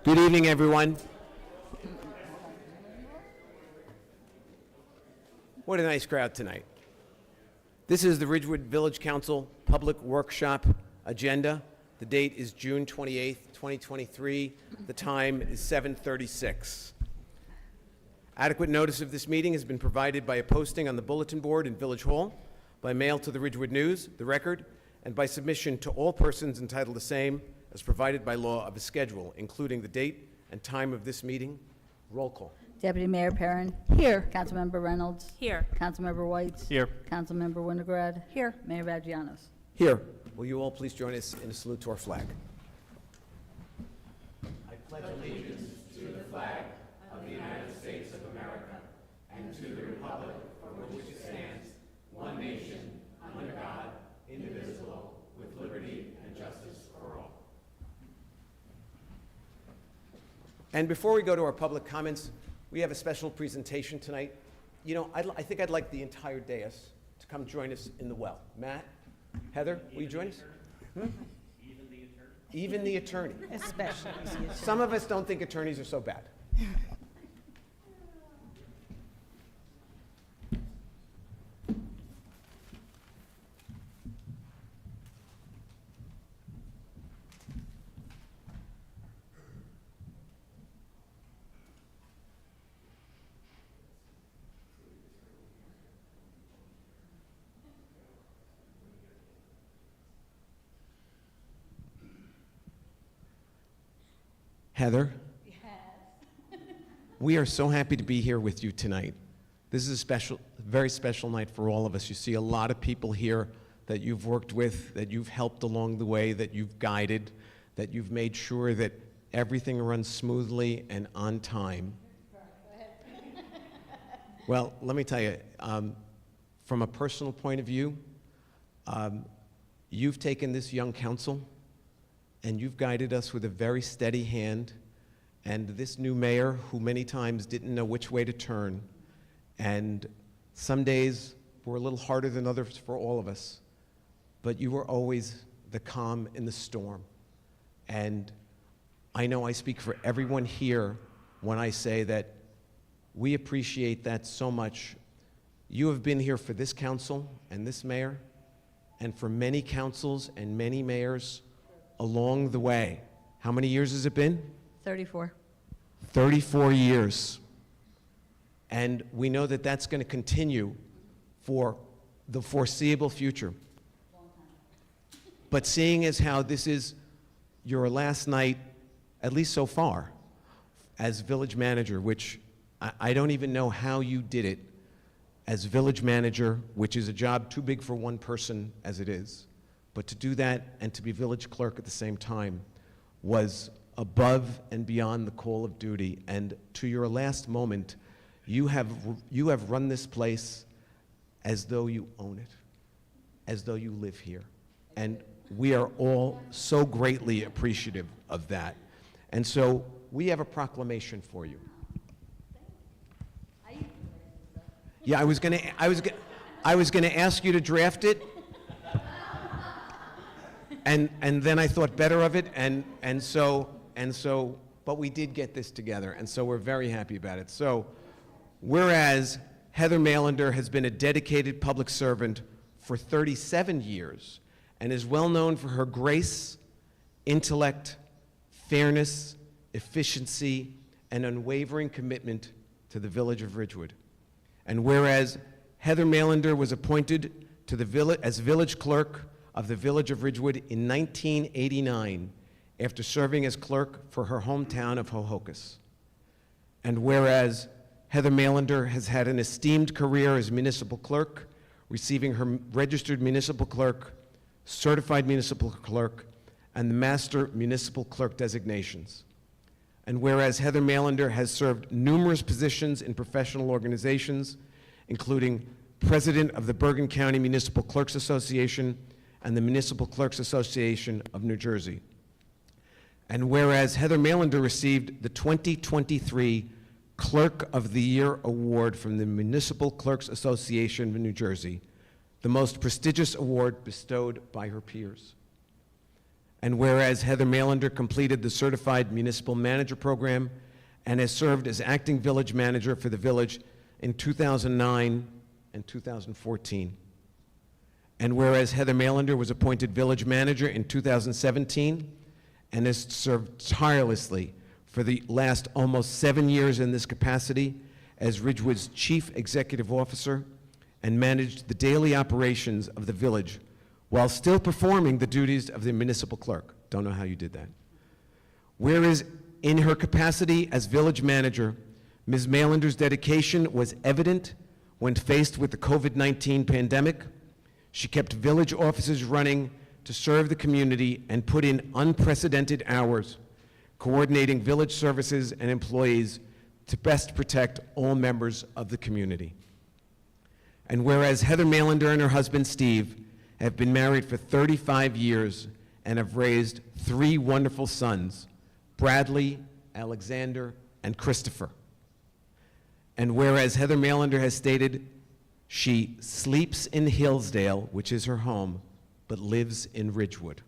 Good evening, everyone. What a nice crowd tonight. This is the Ridgewood Village Council Public Workshop agenda. The date is June 28th, 2023. The time is 7:36. Adequate notice of this meeting has been provided by a posting on the bulletin board in Village Hall, by mail to the Ridgewood News, the Record, and by submission to all persons entitled to same as provided by law of a schedule, including the date and time of this meeting. Roll call. Deputy Mayor Perrin. Here. Councilmember Reynolds. Here. Councilmember Whites. Here. Councilmember Winograd. Here. Mayor Vagianos. Here. Will you all please join us in a salute to our flag? I pledge allegiance to the flag of the United States of America and to the republic for which it stands, one nation, under God, indivisible, with liberty and justice for all. And before we go to our public comments, we have a special presentation tonight. You know, I think I'd like the entire dais to come join us in the well. Matt, Heather, will you join us? Even the attorney? Even the attorney. Especially. Some of us don't think attorneys are so bad. Heather, we are so happy to be here with you tonight. This is a very special night for all of us. You see a lot of people here that you've worked with, that you've helped along the way, that you've guided, that you've made sure that everything runs smoothly and on time. Well, let me tell you, from a personal point of view, you've taken this young council and you've guided us with a very steady hand, and this new mayor, who many times didn't know which way to turn, and some days were a little harder than others for all of us, but you were always the calm in the storm. And I know I speak for everyone here when I say that we appreciate that so much. You have been here for this council and this mayor, and for many councils and many mayors along the way. How many years has it been? 34. 34 years. And we know that that's going to continue for the foreseeable future. But seeing as how this is your last night, at least so far, as village manager, which I don't even know how you did it as village manager, which is a job too big for one person as it is. But to do that and to be village clerk at the same time was above and beyond the call of duty. And to your last moment, you have run this place as though you own it, as though you live here. And we are all so greatly appreciative of that. And so we have a proclamation for you. Yeah, I was gonna ask you to draft it. And then I thought better of it, and so, but we did get this together, and so we're very happy about it. So, whereas Heather Mailander has been a dedicated public servant for 37 years and is well known for her grace, intellect, fairness, efficiency, and unwavering commitment to the village of Ridgewood. And whereas Heather Mailander was appointed to the as village clerk of the village of Ridgewood in 1989 after serving as clerk for her hometown of Ho-Ho-Kus. And whereas Heather Mailander has had an esteemed career as municipal clerk, receiving her registered municipal clerk, certified municipal clerk, and the master municipal clerk designations. And whereas Heather Mailander has served numerous positions in professional organizations, including president of the Bergen County Municipal Clerks Association and the Municipal Clerks Association of New Jersey. And whereas Heather Mailander received the 2023 Clerk of the Year Award from the Municipal Clerks Association of New Jersey, the most prestigious award bestowed by her peers. And whereas Heather Mailander completed the Certified Municipal Manager Program and has served as acting village manager for the village in 2009 and 2014. And whereas Heather Mailander was appointed village manager in 2017 and has served tirelessly for the last almost 7 years in this capacity as Ridgewood's chief executive officer and managed the daily operations of the village while still performing the duties of the municipal clerk. Don't know how you did that. Whereas in her capacity as village manager, Ms. Mailander's dedication was evident when faced with the COVID-19 pandemic. She kept village offices running to serve the community and put in unprecedented hours, coordinating village services and employees to best protect all members of the community. And whereas Heather Mailander and her husband Steve have been married for 35 years and have raised 3 wonderful sons, Bradley, Alexander, and Christopher. And whereas Heather Mailander has stated she sleeps in Hillsdale, which is her home, but lives in Ridgewood.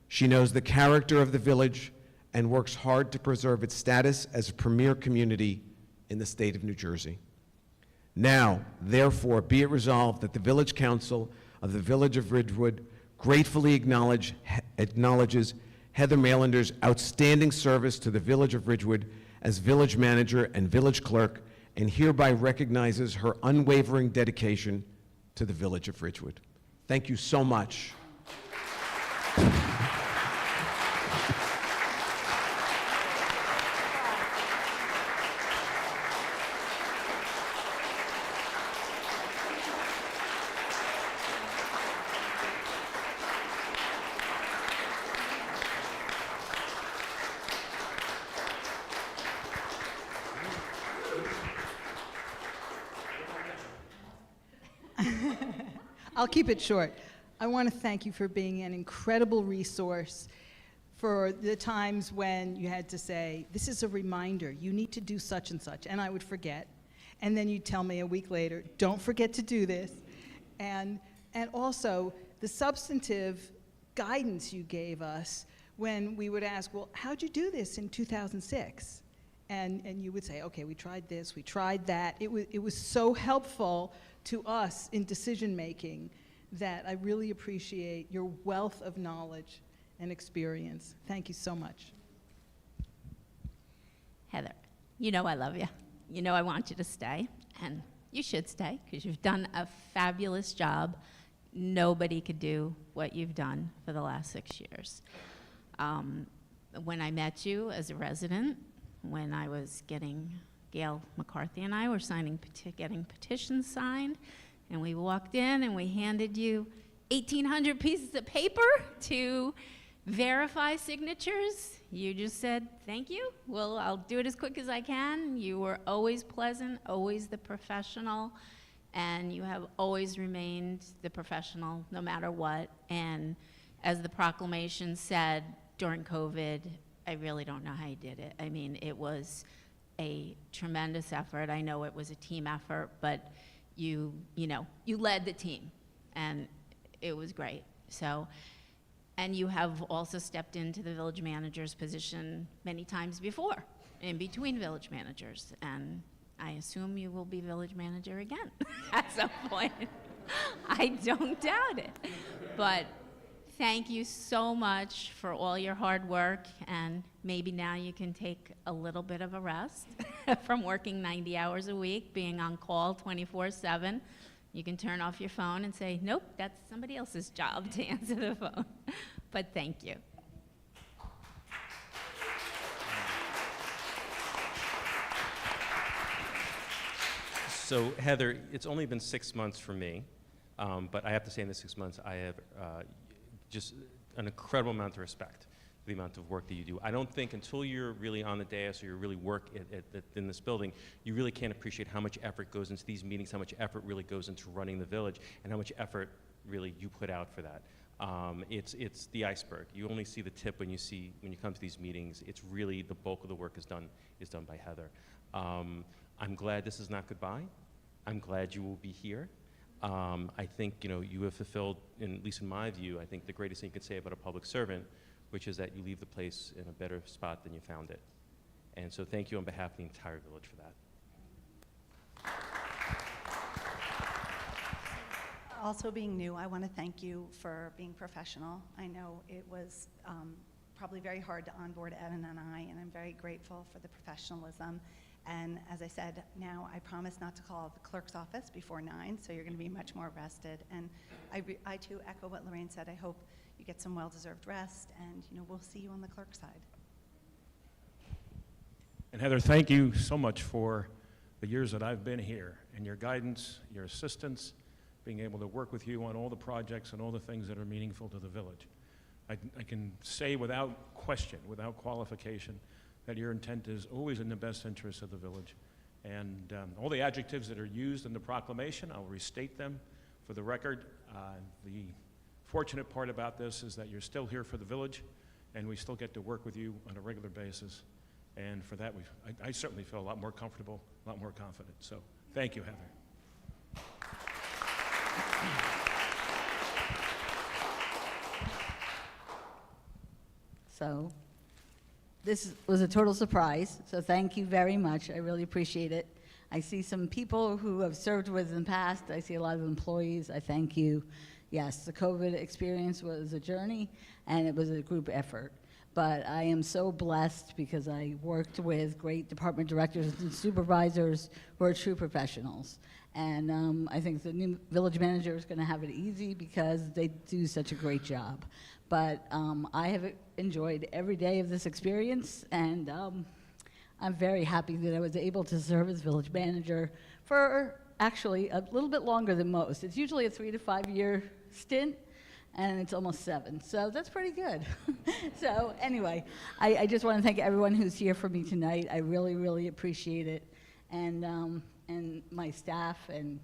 She knows the character of the village and works hard to preserve its status as a premier community in the state of New Jersey. Now, therefore, be it resolved that the Village Council of the Village of Ridgewood gratefully acknowledges Heather Mailander's outstanding service to the Village of Ridgewood as village manager and village clerk, and hereby recognizes her unwavering dedication to the Village of Ridgewood. Thank you so much. I'll keep it short. I want to thank you for being an incredible resource for the times when you had to say, this is a reminder, you need to do such and such, and I would forget. And then you'd tell me a week later, don't forget to do this. And also, the substantive guidance you gave us when we would ask, well, how'd you do this in 2006? And you would say, okay, we tried this, we tried that. It was so helpful to us in decision-making that I really appreciate your wealth of knowledge and experience. Thank you so much. Heather, you know I love you. You know I want you to stay, and you should stay because you've done a fabulous job. Nobody could do what you've done for the last 6 years. When I met you as a resident, when I was Gail McCarthy and I were getting petitions signed, and we walked in and we handed you 1,800 pieces of paper to verify signatures. You just said, thank you. Well, I'll do it as quick as I can. You were always pleasant, always the professional, and you have always remained the professional no matter what. And as the proclamation said during COVID, I really don't know how you did it. I mean, it was a tremendous effort. I know it was a team effort, but you led the team, and it was great. So, and you have also stepped into the village manager's position many times before, in between village managers, and I assume you will be village manager again at some point. I don't doubt it. But thank you so much for all your hard work, and maybe now you can take a little bit of a rest from working 90 hours a week, being on call 24/7. You can turn off your phone and say, nope, that's somebody else's job to answer the phone. But thank you. So Heather, it's only been 6 months for me, but I have to say in the 6 months I have just an incredible amount of respect for the amount of work that you do. I don't think until you're really on the dais or you really work in this building, you really can't appreciate how much effort goes into these meetings, how much effort really goes into running the village, and how much effort really you put out for that. It's the iceberg. You only see the tip when you come to these meetings. It's really the bulk of the work is done by Heather. I'm glad this is not goodbye. I'm glad you will be here. I think, you have fulfilled, at least in my view, I think the greatest thing you could say about a public servant, which is that you leave the place in a better spot than you found it. And so thank you on behalf of the entire village for that. Also being new, I want to thank you for being professional. I know it was probably very hard to onboard Evan and and I'm very grateful for the professionalism. And as I said, now I promise not to call the clerk's office before 9, so you're going to be much more rested. And I too echo what Lorraine said. I hope you get some well-deserved rest, and we'll see you on the clerk's side. And Heather, thank you so much for the years that I've been here and your guidance, your assistance, being able to work with you on all the projects and all the things that are meaningful to the village. I can say without question, without qualification, that your intent is always in the best interest of the village. And all the adjectives that are used in the proclamation, I'll restate them for the record. The fortunate part about this is that you're still here for the village, and we still get to work with you on a regular basis. And for that, I certainly feel a lot more comfortable, a lot more confident. So thank you, Heather. So this was a total surprise, so thank you very much. I really appreciate it. I see some people who have served with in the past. I see a lot of employees. I thank you. Yes, the COVID experience was a journey, and it was a group effort. But I am so blessed because I worked with great department directors and supervisors who are true professionals. And I think the new village manager is going to have it easy because they do such a great job. But I have enjoyed every day of this experience, and I'm very happy that I was able to serve as village manager for actually a little bit longer than most. It's usually a 3 to 5 year stint, and it's almost 7, so that's pretty good. So anyway, I just want to thank everyone who's here for me tonight. I really, really appreciate it, and my staff, and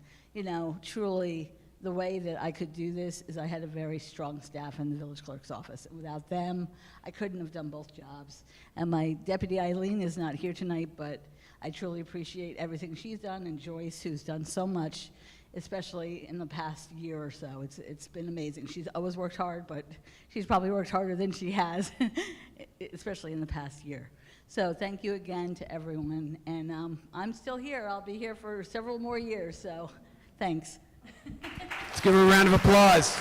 truly the way that I could do this is I had a very strong staff in the village clerk's office. Without them, I couldn't have done both jobs. And my deputy Eileen is not here tonight, but I truly appreciate everything she's done, and Joyce, who's done so much, especially in the past year or so. It's been amazing. She's always worked hard, but she's probably worked harder than she has, especially in the past year. So thank you again to everyone. And I'm still here. I'll be here for several more years, so thanks. Let's give her a round of applause.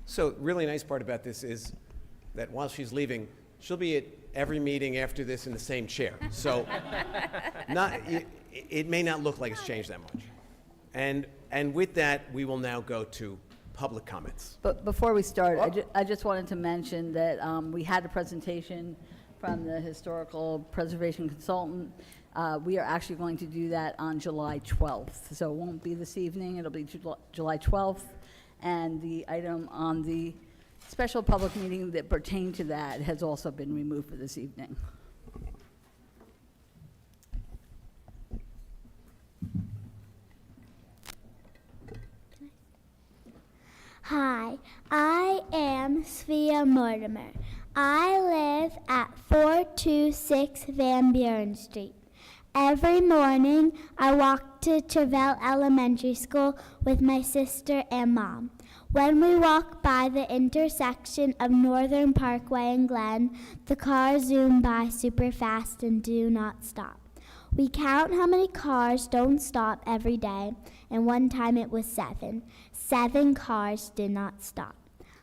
So really nice part about this is that while she's leaving, she'll be at every meeting after this in the same chair. So it may not look like it's changed that much. And with that, we will now go to public comments. But before we start, I just wanted to mention that we had a presentation from the historical preservation consultant. We are actually going to do that on July 12th. So it won't be this evening, it'll be July 12th. And the item on the special public meeting that pertained to that has also been removed for this evening. Hi, I am Svea Mortimer. I live at 426 Van Buren Street. Every morning, I walk to Travell Elementary School with my sister and mom. When we walk by the intersection of Northern Parkway and Glen, the cars zoom by super fast and do not stop. We count how many cars don't stop every day, and one time it was 7. 7 cars did not stop.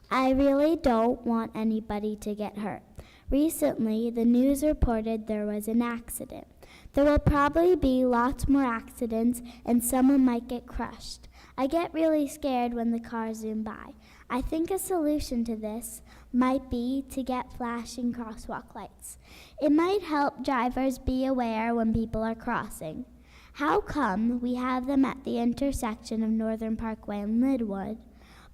I really don't want anybody to get hurt. Recently, the news reported there was an accident. There will probably be lots more accidents, and someone might get crushed. I get really scared when the cars zoom by. I think a solution to this might be to get flashing crosswalk lights. It might help drivers be aware when people are crossing. How come we have them at the intersection of Northern Parkway and Linwood,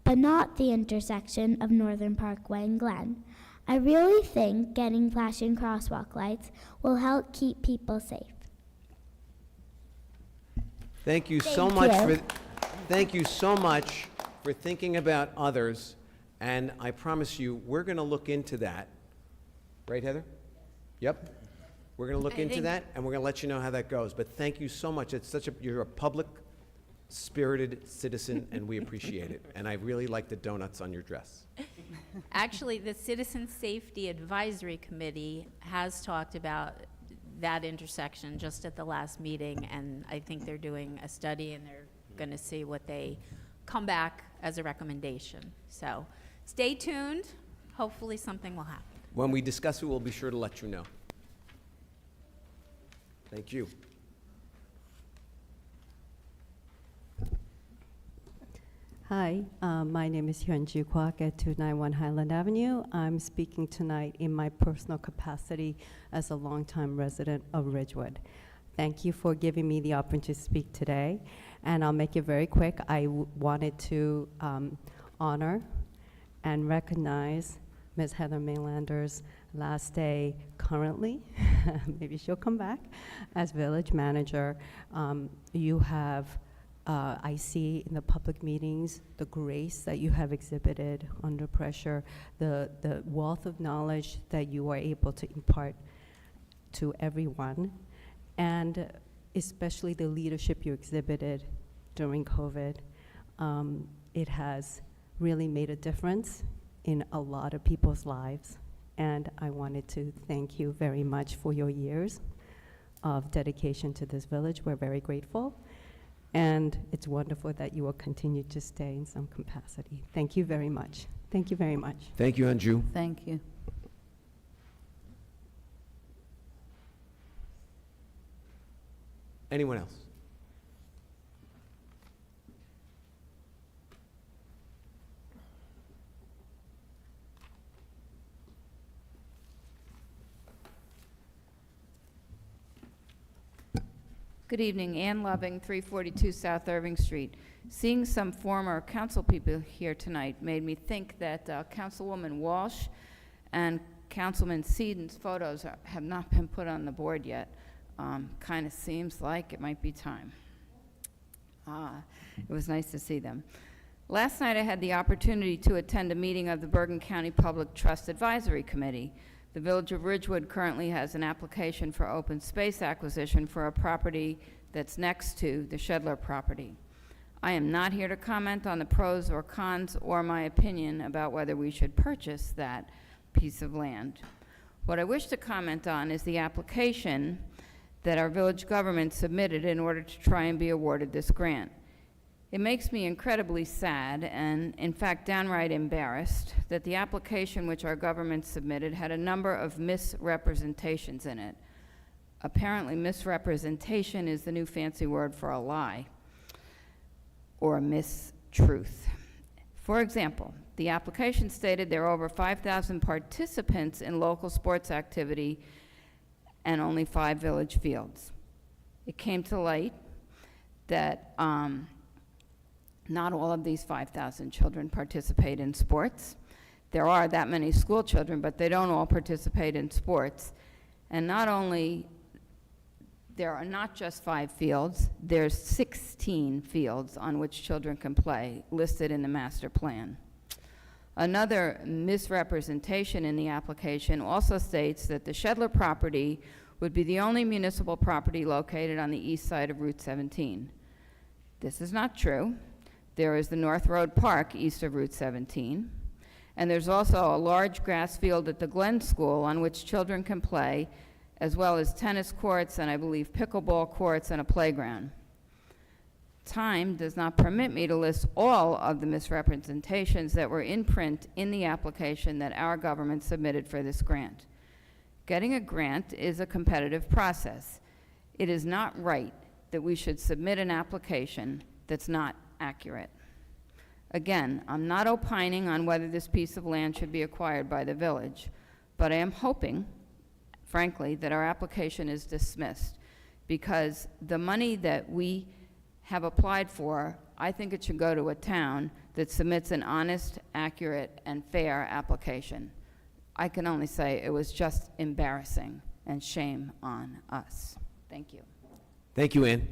but not the intersection of Northern Parkway and Glen? I really think getting flashing crosswalk lights will help keep people safe. Thank you so Thank much you. thank you so much for thinking about others, and I promise you, we're going to look into that. Right, Heather? Yep. We're going to look into that, and we're going to let you know how that goes. But thank you so much. You're a public, spirited citizen, and we appreciate it. And I really like the donuts on your dress. Actually, the Citizen Safety Advisory Committee has talked about that intersection just at the last meeting, and I think they're doing a study, and they're going to see what they come back as a recommendation. So stay tuned. Hopefully something will happen. When we discuss it, we'll be sure to let you know. Thank you. Hi, my name is Hyunju Kwak at 291 Highland Avenue. I'm speaking tonight in my personal capacity as a longtime resident of Ridgewood. Thank you for giving me the opportunity to speak today, and I'll make it very quick. I wanted to honor and recognize Ms. Heather Maylander's last day currently. Maybe she'll come back as village manager. You have I see in the public meetings the grace that you have exhibited under pressure, the wealth of knowledge that you are able to impart to everyone, and especially the leadership you exhibited during COVID. It has really made a difference in a lot of people's lives, and I wanted to thank you very much for your years of dedication to this village. We're very grateful. And it's wonderful that you will continue to stay in some capacity. Thank you very much. Thank you very much. Thank you, Anju. Thank you. Anyone else? Good evening, Ann Loving, 342 South Irving Street. Seeing some former council people here tonight made me think that Councilwoman Walsh and Councilman Seaton's photos have not been put on the board yet. Kind of seems like it might be time. It was nice to see them. Last night I had the opportunity to attend a meeting of the Bergen County Public Trust Advisory Committee. The Village of Ridgewood currently has an application for open space acquisition for a property that's next to the Shedler property. I am not here to comment on the pros or cons or my opinion about whether we should purchase that piece of land. What I wish to comment on is the application that our village government submitted in order to try and be awarded this grant. It makes me incredibly sad and, in fact, downright embarrassed that the application which our government submitted had a number of misrepresentations in it. Apparently, misrepresentation is the new fancy word for a lie or a mistruth. For example, the application stated there are over 5,000 participants in local sports activity and only 5 village fields. It came to light that not all of these 5,000 children participate in sports. There are that many school children, but they don't all participate in sports. And not only, there are not just 5 fields, there's 16 fields on which children can play, listed in the master plan. Another misrepresentation in the application also states that the Shedler property would be the only municipal property located on the east side of Route 17. This is not true. There is the North Road Park east of Route 17, and there's also a large grass field at the Glen School on which children can play, as well as tennis courts and I believe pickleball courts and a playground. Time does not permit me to list all of the misrepresentations that were in print in the application that our government submitted for this grant. Getting a grant is a competitive process. It is not right that we should submit an application that's not accurate. Again, I'm not opining on whether this piece of land should be acquired by the village, but I am hoping, frankly, that our application is dismissed, because the money that we have applied for, I think it should go to a town that submits an honest, accurate, and fair application. I can only say it was just embarrassing, and shame on us. Thank you. Thank you, Ann.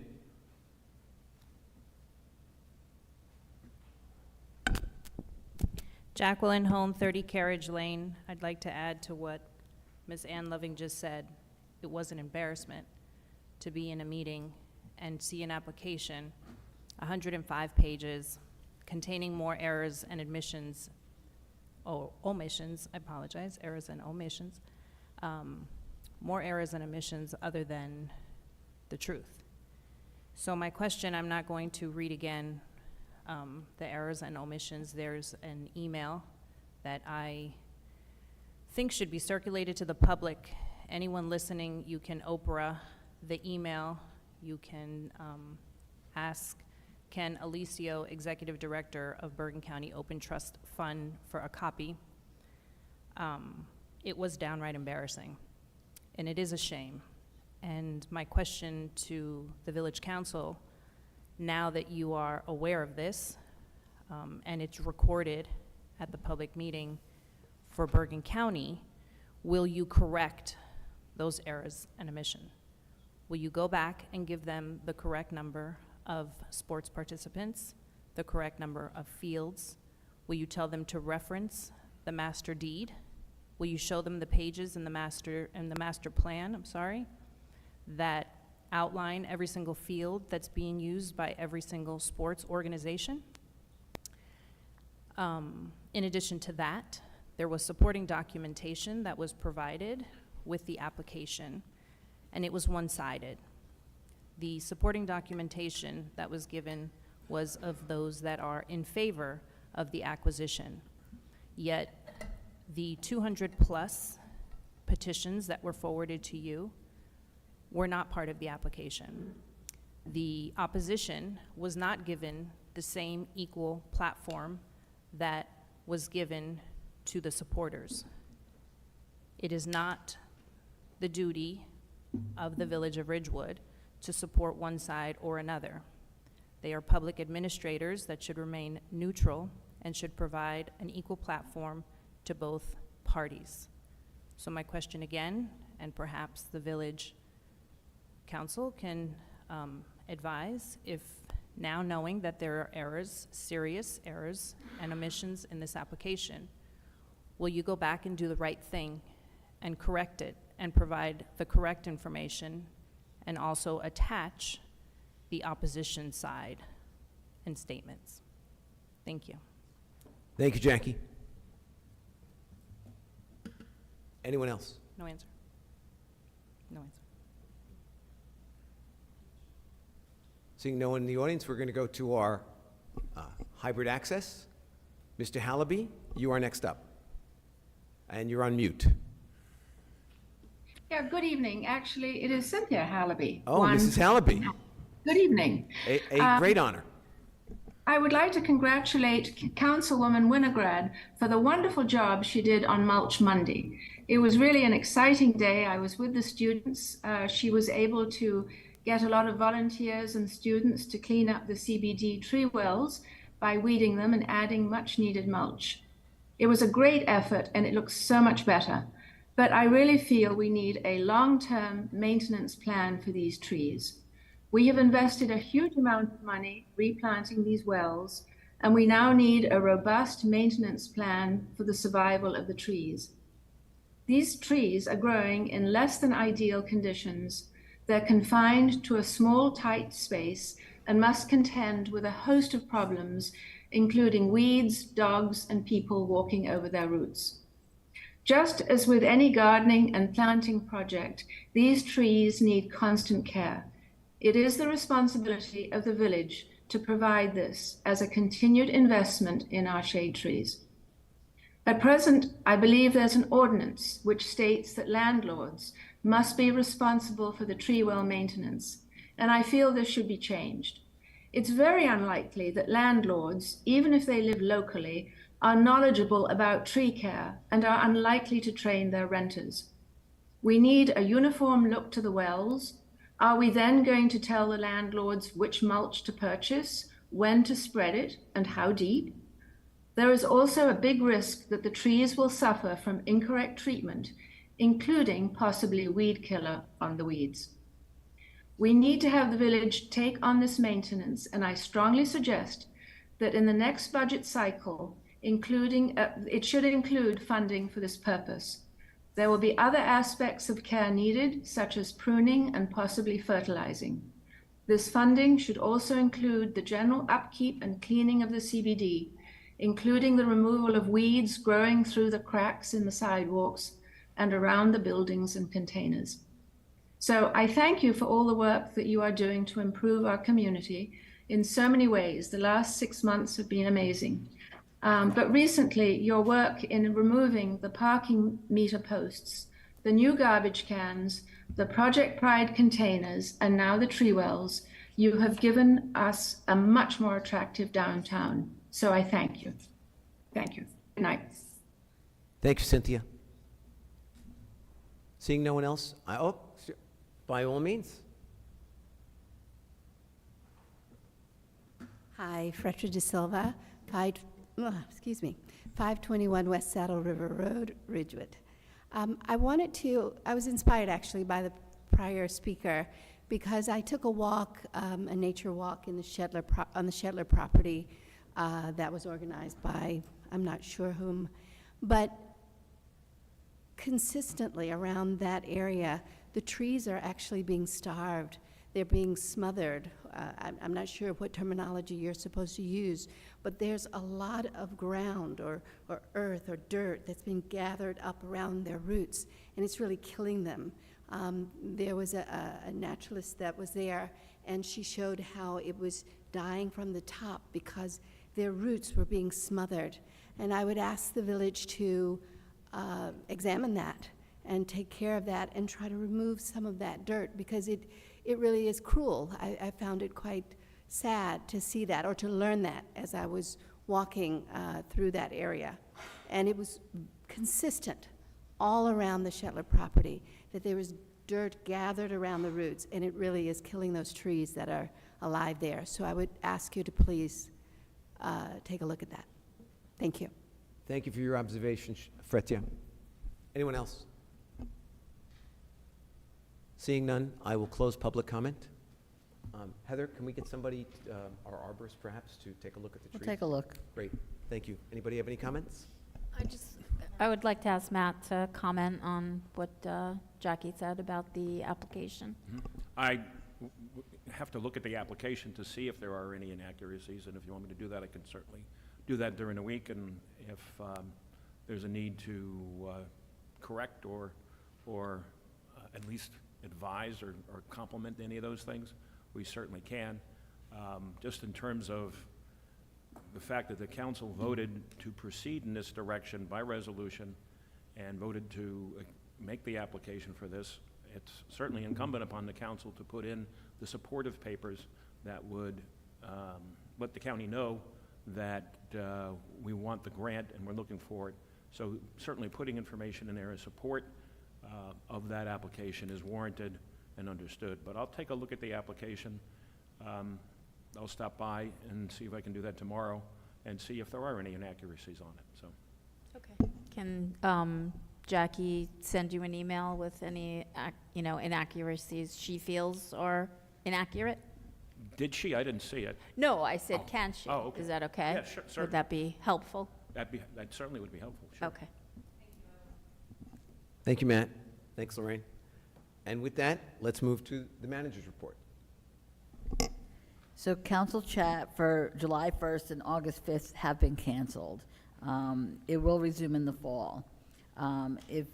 Jacqueline Home, 30 Carriage Lane. I'd like to add to what Ms. Ann Loving just said. It was an embarrassment to be in a meeting and see an application, 105 pages, containing more errors and omissions, I apologize, errors and omissions, more errors and omissions other than the truth. So my question, I'm not going to read again the errors and omissions. There's an email that I think should be circulated to the public. Anyone listening, you can Oprah the email. You can ask Ken Alicio, Executive Director of Bergen County Open Trust Fund, for a copy. It was downright embarrassing, and it is a shame. And my question to the Village Council, now that you are aware of this, and it's recorded at the public meeting for Bergen County, will you correct those errors and omissions? Will you go back and give them the correct number of sports participants, the correct number of fields? Will you tell them to reference the master deed? Will you show them the pages in the master plan, that outline every single field that's being used by every single sports organization? In addition to that, there was supporting documentation that was provided with the application, and it was one-sided. The supporting documentation that was given was of those that are in favor of the acquisition. Yet the 200+ petitions that were forwarded to you were not part of the application. The opposition was not given the same equal platform that was given to the supporters. It is not the duty of the Village of Ridgewood to support one side or another. They are public administrators that should remain neutral and should provide an equal platform to both parties. So my question again, and perhaps the Village Council can advise, if now knowing that there are errors, serious errors and omissions in this application, will you go back and do the right thing and correct it and provide the correct information and also attach the opposition side and statements? Thank you. Thank you, Jackie. Anyone else? No answer. No answer. Seeing no one in the audience, we're going to go to our hybrid access. Mr. Hallaby, you are next up. And you're on mute. Yeah, good evening. Actually, it is Cynthia Hallaby. Oh, Mrs. Hallaby. Good evening. A great honor. I would like to congratulate Councilwoman Winograd for the wonderful job she did on Mulch Monday. It was really an exciting day. I was with the students. She was able to get a lot of volunteers and students to clean up the CBD tree wells by weeding them and adding much needed mulch. It was a great effort and it looks so much better. But I really feel we need a long-term maintenance plan for these trees. We have invested a huge amount of money replanting these wells, and we now need a robust maintenance plan for the survival of the trees. These trees are growing in less than ideal conditions. They're confined to a small, tight space and must contend with a host of problems, including weeds, dogs, and people walking over their roots. Just as with any gardening and planting project, these trees need constant care. It is the responsibility of the village to provide this as a continued investment in our shade trees. At present, I believe there's an ordinance which states that landlords must be responsible for the tree well maintenance, and I feel this should be changed. it's very unlikely that landlords, even if they live locally, are knowledgeable about tree care and are unlikely to train their renters. We need a uniform look to the wells. Are we then going to tell the landlords which mulch to purchase, when to spread it, and how deep? There is also a big risk that the trees will suffer from incorrect treatment, including possibly weed killer on the weeds. We need to have the village take on this maintenance, and I strongly suggest that in the next budget cycle, it should include funding for this purpose. There will be other aspects of care needed, such as pruning and possibly fertilizing. This funding should also include the general upkeep and cleaning of the CBD, including the removal of weeds growing through the cracks in the sidewalks and around the buildings and containers. So I thank you for all the work that you are doing to improve our community in so many ways. The last 6 months have been amazing. But recently, your work in removing the parking meter posts, the new garbage cans, the Project Pride containers, and now the tree wells, you have given us a much more attractive downtown. So I thank you. Thank you. Good night. Thank you, Cynthia. Seeing no one else, by all means. Hi, Fretra De Silva, 521 West Saddle River Road, Ridgewood. I was inspired actually by the prior speaker because I took a walk, a nature walk in the on the Shetler property that was organized by, I'm not sure whom, but consistently around that area, the trees are actually being starved. They're being smothered. I'm not sure what terminology you're supposed to use, but there's a lot of ground or earth or dirt that's been gathered up around their roots, and it's really killing them. There was a naturalist that was there, and she showed how it was dying from the top because their roots were being smothered. And I would ask the village to examine that and take care of that and try to remove some of that dirt because it really is cruel. I found it quite sad to see that or to learn that as I was walking through that area. And it was consistent all around the Shetler property that there was dirt gathered around the roots, and it really is killing those trees that are alive there. So I would ask you to please take a look at that. Thank you. Thank you for your observation, Fretia. Anyone else? Seeing none, I will close public comment. Heather, can we get somebody, our arborist perhaps, to take a look at the trees? We'll take a look. Great, thank you. Anybody have any comments? I would like to ask Matt to comment on what Jackie said about the application. I have to look at the application to see if there are any inaccuracies, and if you want me to do that, I can certainly do that during the week, and if there's a need to correct or at least advise or compliment any of those things, we certainly can. Just in terms of the fact that the council voted to proceed in this direction by resolution and voted to make the application for this, it's certainly incumbent upon the council to put in the supportive papers that would let the county know that we want the grant and we're looking for it. So certainly putting information in there in support of that application is warranted and understood. But I'll take a look at the application. I'll stop by and see if I can do that tomorrow and see if there are any inaccuracies on it. So. Okay. Can Jackie send you an email with any inaccuracies she feels are inaccurate? Did she? I didn't see it. No, I said can she? Oh, okay. Is that okay? Yeah, sure, certainly. Would that be helpful? That certainly would be helpful. Sure. Okay. Thank you, Matt. Thanks, Lorraine. And with that, let's move to the manager's report. So council chat for July 1st and August 5th have been canceled. It will resume in the fall. If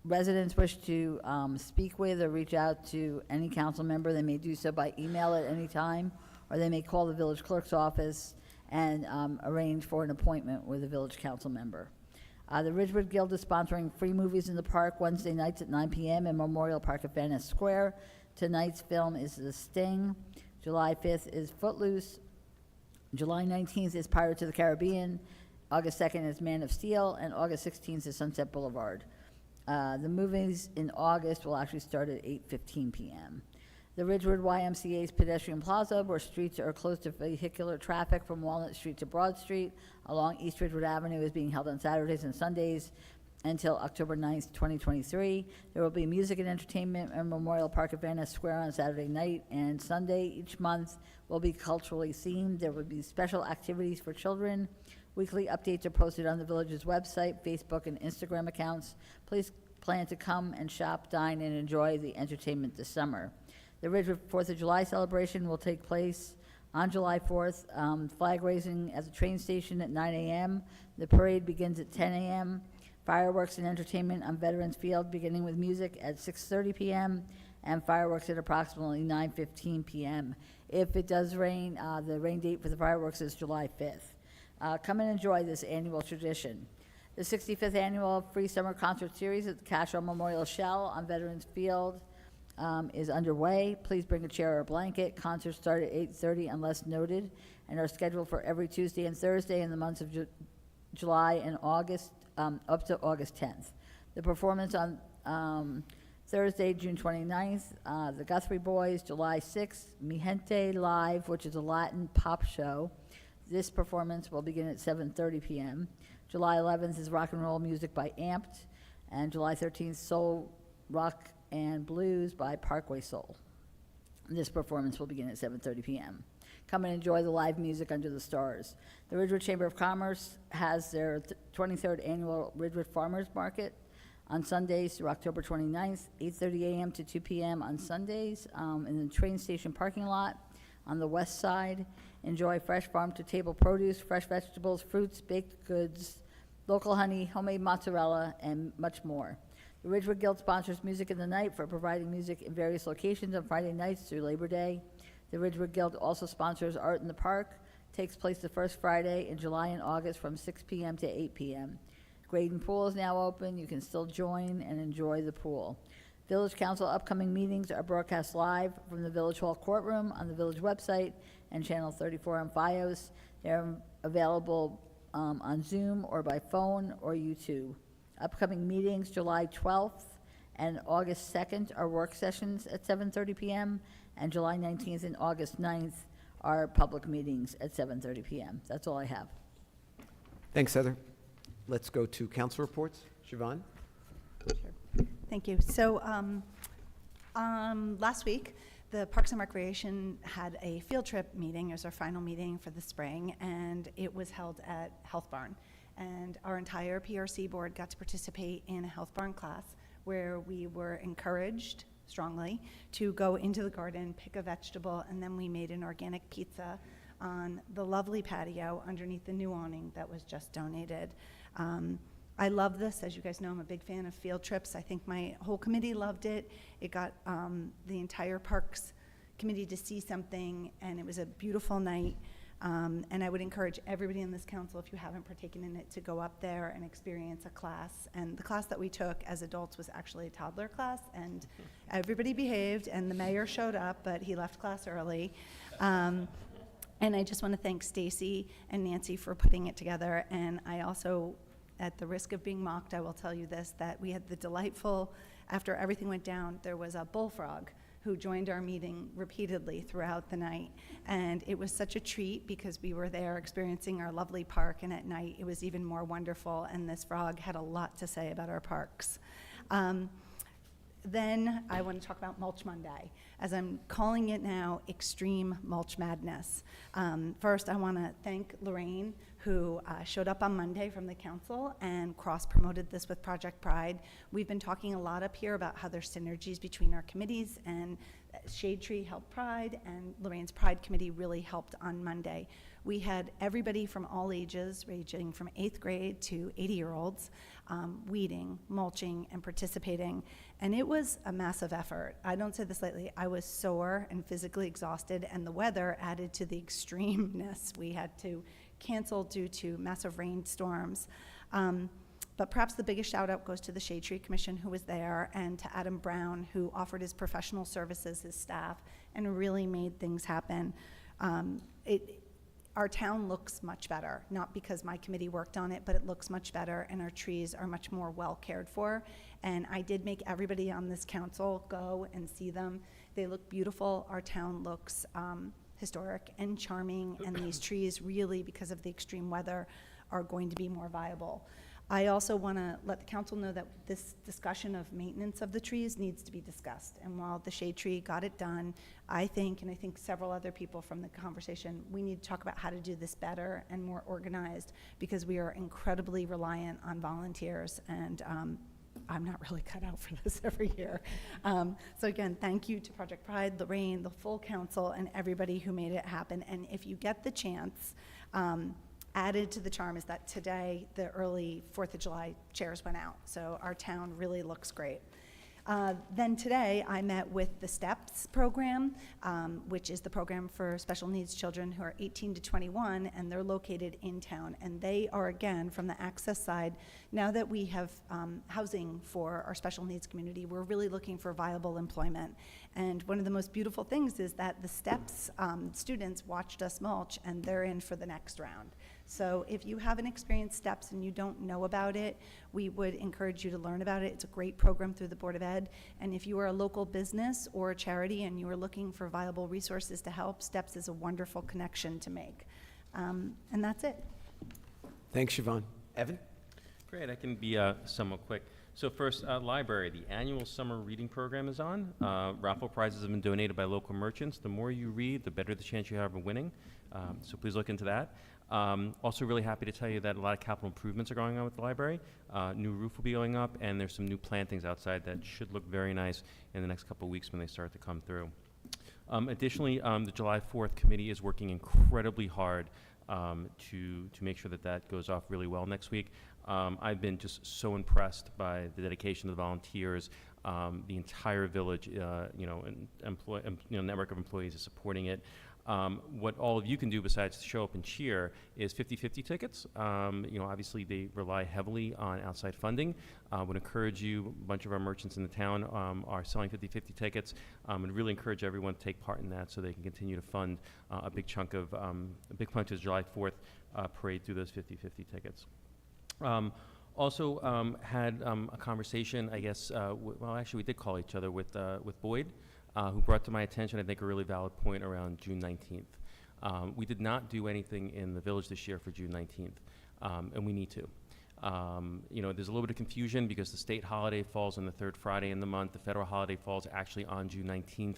residents wish to speak with or reach out to any council member, they may do so by email at any time, or they may call the village clerk's office and arrange for an appointment with a village council member. The Ridgewood Guild is sponsoring free movies in the park Wednesday nights at 9 p.m. in Memorial Park at Van Ness Square. Tonight's film is The Sting. July 5th is Footloose. July 19th is Pirates of the Caribbean. August 2nd is Man of Steel, and August 16th is Sunset Boulevard. The movies in August will actually start at 8:15 p.m. The Ridgewood YMCA's pedestrian plaza, where streets are closed to vehicular traffic from Walnut Street to Broad Street along East Ridgewood Avenue, is being held on Saturdays and Sundays until October 9th, 2023. There will be music and entertainment and Memorial Park at Van Ness Square on Saturday night and Sunday. Each month will be culturally themed. There will be special activities for children. Weekly updates are posted on the village's website, Facebook, and Instagram accounts. Please plan to come and shop, dine, and enjoy the entertainment this summer. The Ridgewood 4th of July celebration will take place on July 4th. Flag raising at the train station at 9 a.m. The parade begins at 10 a.m. Fireworks and entertainment on Veterans Field, beginning with music at 6:30 p.m. and fireworks at approximately 9:15 p.m. If it does rain, the rain date for the fireworks is July 5th. Come and enjoy this annual tradition. The 65th Annual Free Summer Concert Series at the Cashel Memorial Shell on Veterans Field is underway. Please bring a chair or a blanket. Concerts start at 8:30 unless noted, and are scheduled for every Tuesday and Thursday in the months of July and August, up to August 10th. The performance on Thursday, June 29th, the Guthrie Boys. July 6th, Mi Gente Live, which is a Latin pop show. This performance will begin at 7:30 p.m. July 11th is rock and roll music by Amped, and July 13th, soul, rock, and blues by Parkway Soul. This performance will begin at 7:30 p.m. Come and enjoy the live music under the stars. The Ridgewood Chamber of Commerce has their 23rd Annual Ridgewood Farmers Market on Sundays through October 29th, 8:30 a.m. to 2 p.m. on Sundays in the train station parking lot on the west side. Enjoy fresh farm-to-table produce, fresh vegetables, fruits, baked goods, local honey, homemade mozzarella, and much more. The Ridgewood Guild sponsors Music in the Night for providing music in various locations on Friday nights through Labor Day. The Ridgewood Guild also sponsors Art in the Park. Takes place the first Friday in July and August from 6 p.m. to 8 p.m. Graydon Pool is now open. You can still join and enjoy the pool. Village Council upcoming meetings are broadcast live from the Village Hall courtroom on the village website and Channel 34 on FiOS. They're available on Zoom or by phone or YouTube. Upcoming meetings, July 12th and August 2nd are work sessions at 7:30 p.m. and July 19th and August 9th are public meetings at 7:30 p.m. That's all I have. Thanks, Heather. Let's go to council reports. Siobhan? Thank you. So last week, the Parks and Recreation had a field trip meeting. It was our final meeting for the spring, and it was held at Health Barn. And our entire PRC board got to participate in a Health Barn class where we were encouraged strongly to go into the garden, pick a vegetable, and then we made an organic pizza on the lovely patio underneath the new awning that was just donated. I love this. As you guys know, I'm a big fan of field trips. I think my whole committee loved it. It got the entire Parks Committee to see something, and it was a beautiful night. And I would encourage everybody in this council, if you haven't partaken in it, to go up there and experience a class. And the class that we took as adults was actually a toddler class, and everybody behaved, and the mayor showed up, but he left class early. And I just want to thank Stacy and Nancy for putting it together. And I also, at the risk of being mocked, I will tell you this, that we had the delightful, after everything went down, there was a bullfrog who joined our meeting repeatedly throughout the night. And it was such a treat because we were there experiencing our lovely park, and at night it was even more wonderful, and this frog had a lot to say about our parks. Then I want to talk about Mulch Monday, as I'm calling it now, Extreme Mulch Madness. First, I want to thank Lorraine, who showed up on Monday from the council and cross-promoted this with Project Pride. We've been talking a lot up here about how there's synergies between our committees, and Shade Tree helped Pride, and Lorraine's Pride Committee really helped on Monday. We had everybody from all ages, ranging from 8th grade to 80-year-olds, weeding, mulching, and participating. And it was a massive effort. I don't say this lightly. I was sore and physically exhausted, and the weather added to the extremeness. We had to cancel due to massive rainstorms. But perhaps the biggest shout out goes to the Shade Tree Commission who was there, and to Adam Brown, who offered his professional services, his staff, and really made things happen. Our town looks much better, not because my committee worked on it, but it looks much better, and our trees are much more well cared for. And I did make everybody on this council go and see them. They look beautiful. Our town looks historic and charming, and these trees really, because of the extreme weather, are going to be more viable. I also want to let the council know that this discussion of maintenance of the trees needs to be discussed. And while the Shade Tree got it done, I think, and I think several other people from the conversation, we need to talk about how to do this better and more organized, because we are incredibly reliant on volunteers, and I'm not really cut out for this every year. So again, thank you to Project Pride, Lorraine, the full council, and everybody who made it happen. And if you get the chance, added to the charm is that today, the early 4th of July chairs went out. So our town really looks great. Then today, I met with the STEPS program, which is the program for special needs children who are 18 to 21, and they're located in town. And they are, again, from the access side, now that we have housing for our special needs community, we're really looking for viable employment. And one of the most beautiful things is that the STEPS students watched us mulch, and they're in for the next round. So if you haven't experienced STEPS and you don't know about it, we would encourage you to learn about it. It's a great program through the Board of Ed. And if you are a local business or a charity and you are looking for viable resources to help, STEPS is a wonderful connection to make. And that's it. Thanks, Siobhan. Evan? Great, I can be somewhat quick. So first, library, the annual summer reading program is on. Raffle prizes have been donated by local merchants. The more you read, the better the chance you have of winning. So please look into that. Also really happy to tell you that a lot of capital improvements are going on with the library. New roof will be going up, and there's some new plantings outside that should look very nice in the next couple of weeks when they start to come through. Additionally, the July 4th committee is working incredibly hard to make sure that that goes off really well next week. I've been just so impressed by the dedication of the volunteers. The entire village, network of employees is supporting it. What all of you can do besides show up and cheer is 50-50 tickets. Obviously they rely heavily on outside funding. Would encourage you, a bunch of our merchants in the town are selling 50-50 tickets, and really encourage everyone to take part in that so they can continue to fund a big chunk of the July 4th parade through those 50-50 tickets. Also had a conversation, I guess, actually we did call each other with Boyd, who brought to my attention, I think, a really valid point around June 19th. We did not do anything in the village this year for June 19th, and we need to. There's a little bit of confusion because the state holiday falls on the third Friday in the month. The federal holiday falls actually on June 19th.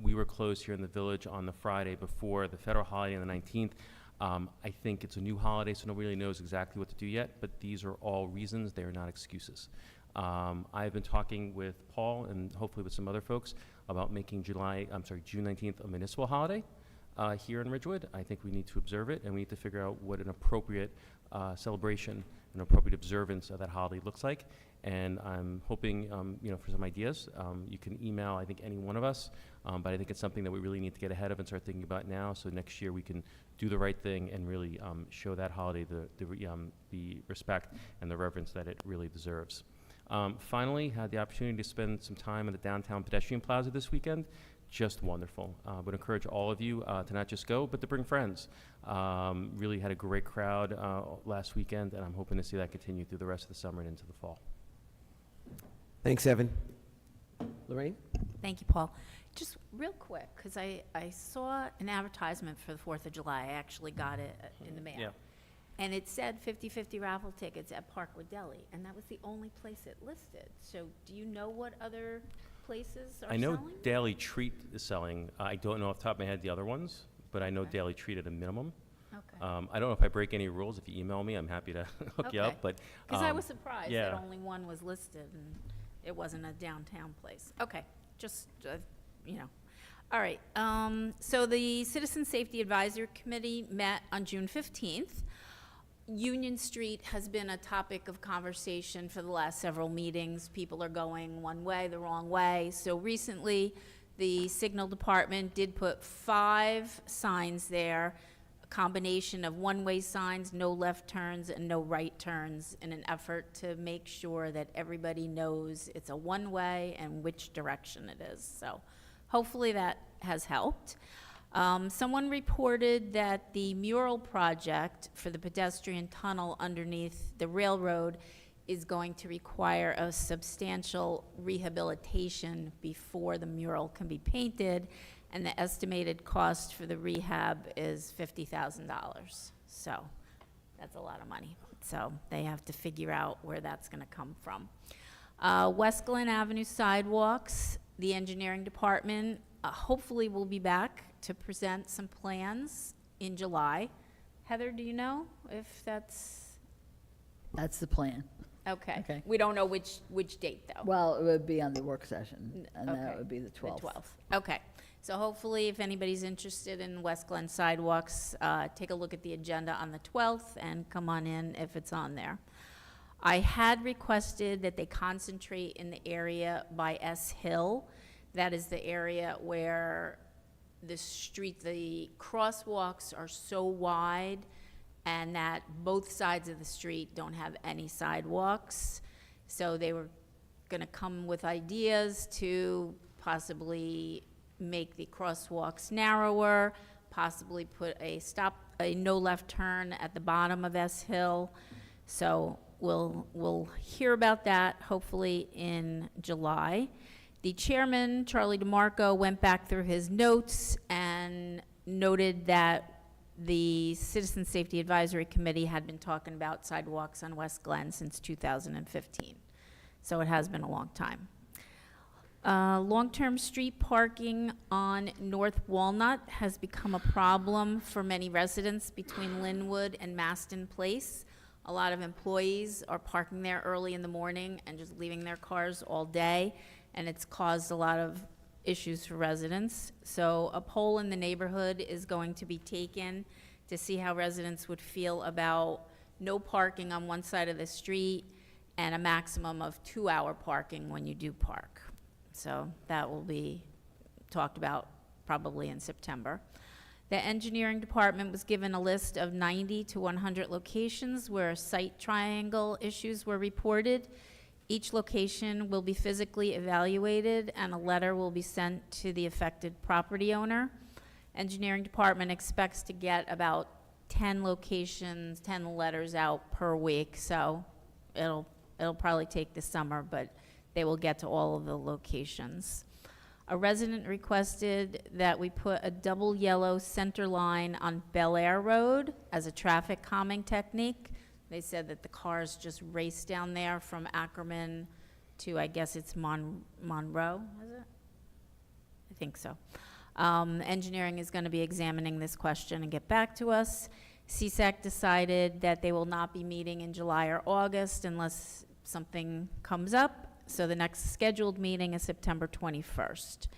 We were closed here in the village on the Friday before the federal holiday on the 19th. I think it's a new holiday, so nobody really knows exactly what to do yet, but these are all reasons. They are not excuses. I've been talking with Paul and hopefully with some other folks about making June 19th a municipal holiday here in Ridgewood. I think we need to observe it, and we need to figure out what an appropriate celebration, an appropriate observance of that holiday looks like. And I'm hoping, for some ideas. You can email, I think, any one of us, but I think it's something that we really need to get ahead of and start thinking about now, so next year we can do the right thing and really show that holiday the respect and the reverence that it really deserves. Finally, had the opportunity to spend some time at the downtown pedestrian plaza this weekend. Just wonderful. Would encourage all of you to not just go, but to bring friends. Really had a great crowd last weekend, and I'm hoping to see that continue through the rest of the summer and into the fall. Thanks, Evan. Lorraine? Thank you, Paul. Just real quick, because I saw an advertisement for the 4th of July. I actually got it in the mail. Yeah. And it said 50-50 raffle tickets at Parkwood Deli, and that was the only place it listed. So do you know what other places are I know selling? Daily Treat is selling. I don't know off the top of my head the other ones, but I know Okay. Daily Treat at a minimum. Okay. I don't know if I break any rules. If you email me, I'm happy to hook you Okay. up. But Because I was surprised yeah. that only one was listed, and it wasn't a downtown place. Okay, just, All right, so the Citizen Safety Advisory Committee met on June 15th. Union Street has been a topic of conversation for the last several meetings. People are going one way, the wrong way. So recently, the signal department did put 5 signs there combination of one-way signs, no left turns, and no right turns in an effort to make sure that everybody knows it's a one-way and which direction it is. So hopefully that has helped. Someone reported that the mural project for the pedestrian tunnel underneath the railroad is going to require a substantial rehabilitation before the mural can be painted, and the estimated cost for the rehab is $50,000. So that's a lot of money. So they have to figure out where that's going to come from. West Glen Avenue sidewalks, the engineering department hopefully will be back to present some plans in July. Heather, do you know if that's? That's the plan. Okay. Okay. We don't know which date, though. Well, it would be on the work session, and Okay. that would be the 12th. The 12th. Okay. So hopefully, if anybody's interested in West Glen sidewalks, take a look at the agenda on the 12th and come on in if it's on there. I had requested that they concentrate in the area by S Hill. That is the area where the crosswalks are so wide and that both sides of the street don't have any sidewalks. So they were going to come with ideas to possibly make the crosswalks narrower, possibly put a no left turn at the bottom of S Hill. So we'll hear about that hopefully in July. The chairman, Charlie DeMarco, went back through his notes and noted that the Citizen Safety Advisory Committee had been talking about sidewalks on West Glen since 2015. So it has been a long time. Long-term street parking on North Walnut has become a problem for many residents between Linwood and Maston Place. A lot of employees are parking there early in the morning and just leaving their cars all day, and it's caused a lot of issues for residents. So a poll in the neighborhood is going to be taken to see how residents would feel about no parking on one side of the street and a maximum of 2-hour parking when you do park. So that will be talked about probably in September. The engineering department was given a list of 90 to 100 locations where site triangle issues were reported. Each location will be physically evaluated and a letter will be sent to the affected property owner. Engineering department expects to get about 10 locations, 10 letters out per week, so it'll probably take the summer, but they will get to all of the locations. A resident requested that we put a double yellow center line on Bel Air Road as a traffic calming technique. They said that the cars just race down there from Ackerman to, I guess it's Monroe, is it? I think so. Engineering is going to be examining this question and get back to us. CSAC decided that they will not be meeting in July or August unless something comes up. So the next scheduled meeting is September 21st.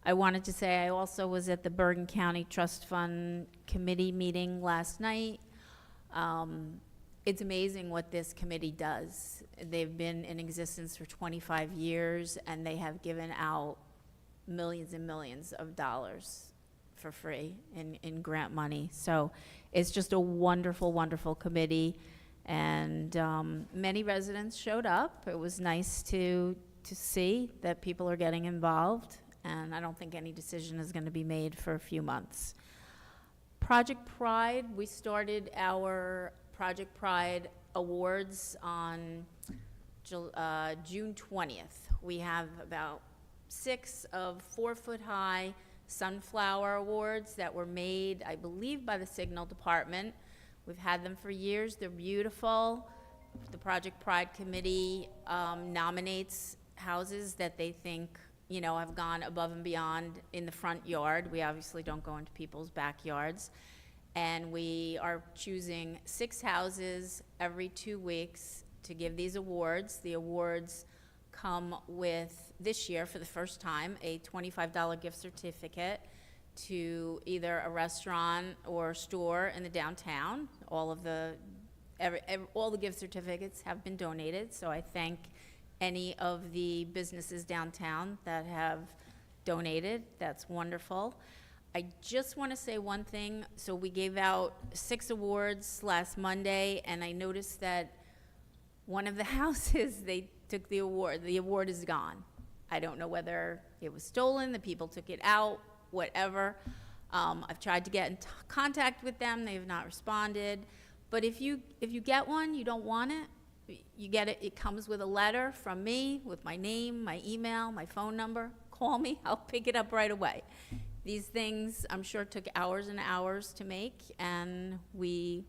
I wanted to say I also was at the Bergen County Trust Fund Committee meeting last night. It's amazing what this committee does. They've been in existence for 25 years, and they have given out millions and millions of dollars for free in grant money. So it's just a wonderful, wonderful committee. And many residents showed up. It was nice to see that people are getting involved, and I don't think any decision is going to be made for a few months. Project Pride, we started our Project Pride Awards on June 20th. We have about 6 of 4-foot-high sunflower awards that were made, I believe, by the Signal Department. We've had them for years. They're beautiful. The Project Pride Committee nominates houses that they think, have gone above and beyond in the front yard. We obviously don't go into people's backyards. And we are choosing 6 houses every 2 weeks to give these awards. The awards come with, this year for the first time, a $25 gift certificate to either a restaurant or store in the downtown. All the gift certificates have been donated, so I thank any of the businesses downtown that have donated. That's wonderful. I just want to say one thing. So we gave out 6 awards last Monday, and I noticed that one of the houses, they took the award. The award is gone. I don't know whether it was stolen, the people took it out, whatever. I've tried to get in contact with them. They have not responded. But if you get one, you don't want it, you get it. It comes with a letter from me with my name, my email, my phone number. Call me. I'll pick it up right away. These things, I'm sure, took hours and hours to make, and we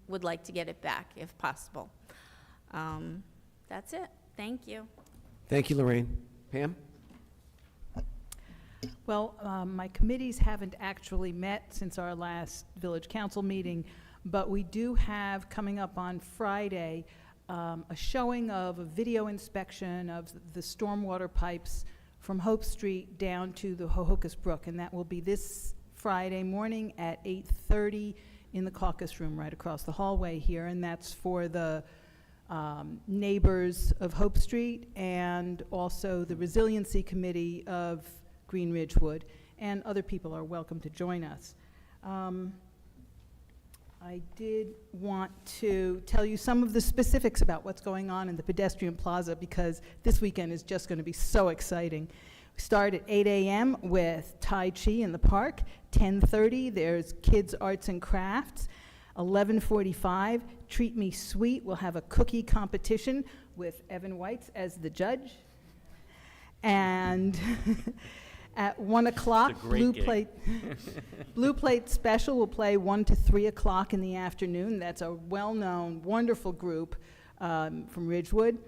would like to get it back if possible. That's it. Thank you. Thank you, Lorraine. Pam? Well, my committees haven't actually met since our last village council meeting, but we do have coming up on Friday a showing of a video inspection of the stormwater pipes from Hope Street down to the Hohokus Brook, and that will be this Friday morning at 8:30 in the caucus room right across the hallway here, and that's for the neighbors of Hope Street and also the Resiliency Committee of Green Ridgewood, and other people are welcome to join us. I did want to tell you some of the specifics about what's going on in the pedestrian plaza, because this weekend is just going to be so exciting. We start at 8 a.m. with Tai Chi in the park. 10:30, there's kids' arts and crafts. 11:45, Treat Me Sweet. We'll have a cookie competition with Evan Weitz as the judge. And at 1 o'clock, It's a great Blue gig. Plate Blue Plate Special will play 1 to 3 o'clock in the afternoon. That's a well-known, wonderful group from Ridgewood.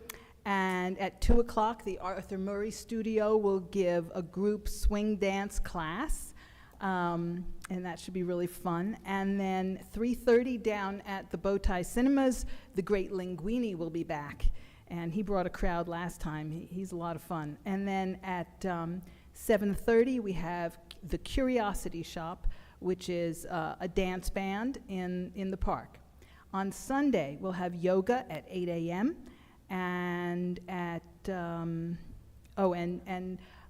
And at 2 o'clock, the Arthur Murray Studio will give a group swing dance class. And that should be really fun. And then 3:30 down at the Bowtie Cinemas, the Great Linguini will be back. And he brought a crowd last time. He's a lot of fun. And then at 7:30, we have the Curiosity Shop, which is a dance band in the park. On Sunday, we'll have yoga at 8 a.m. And at,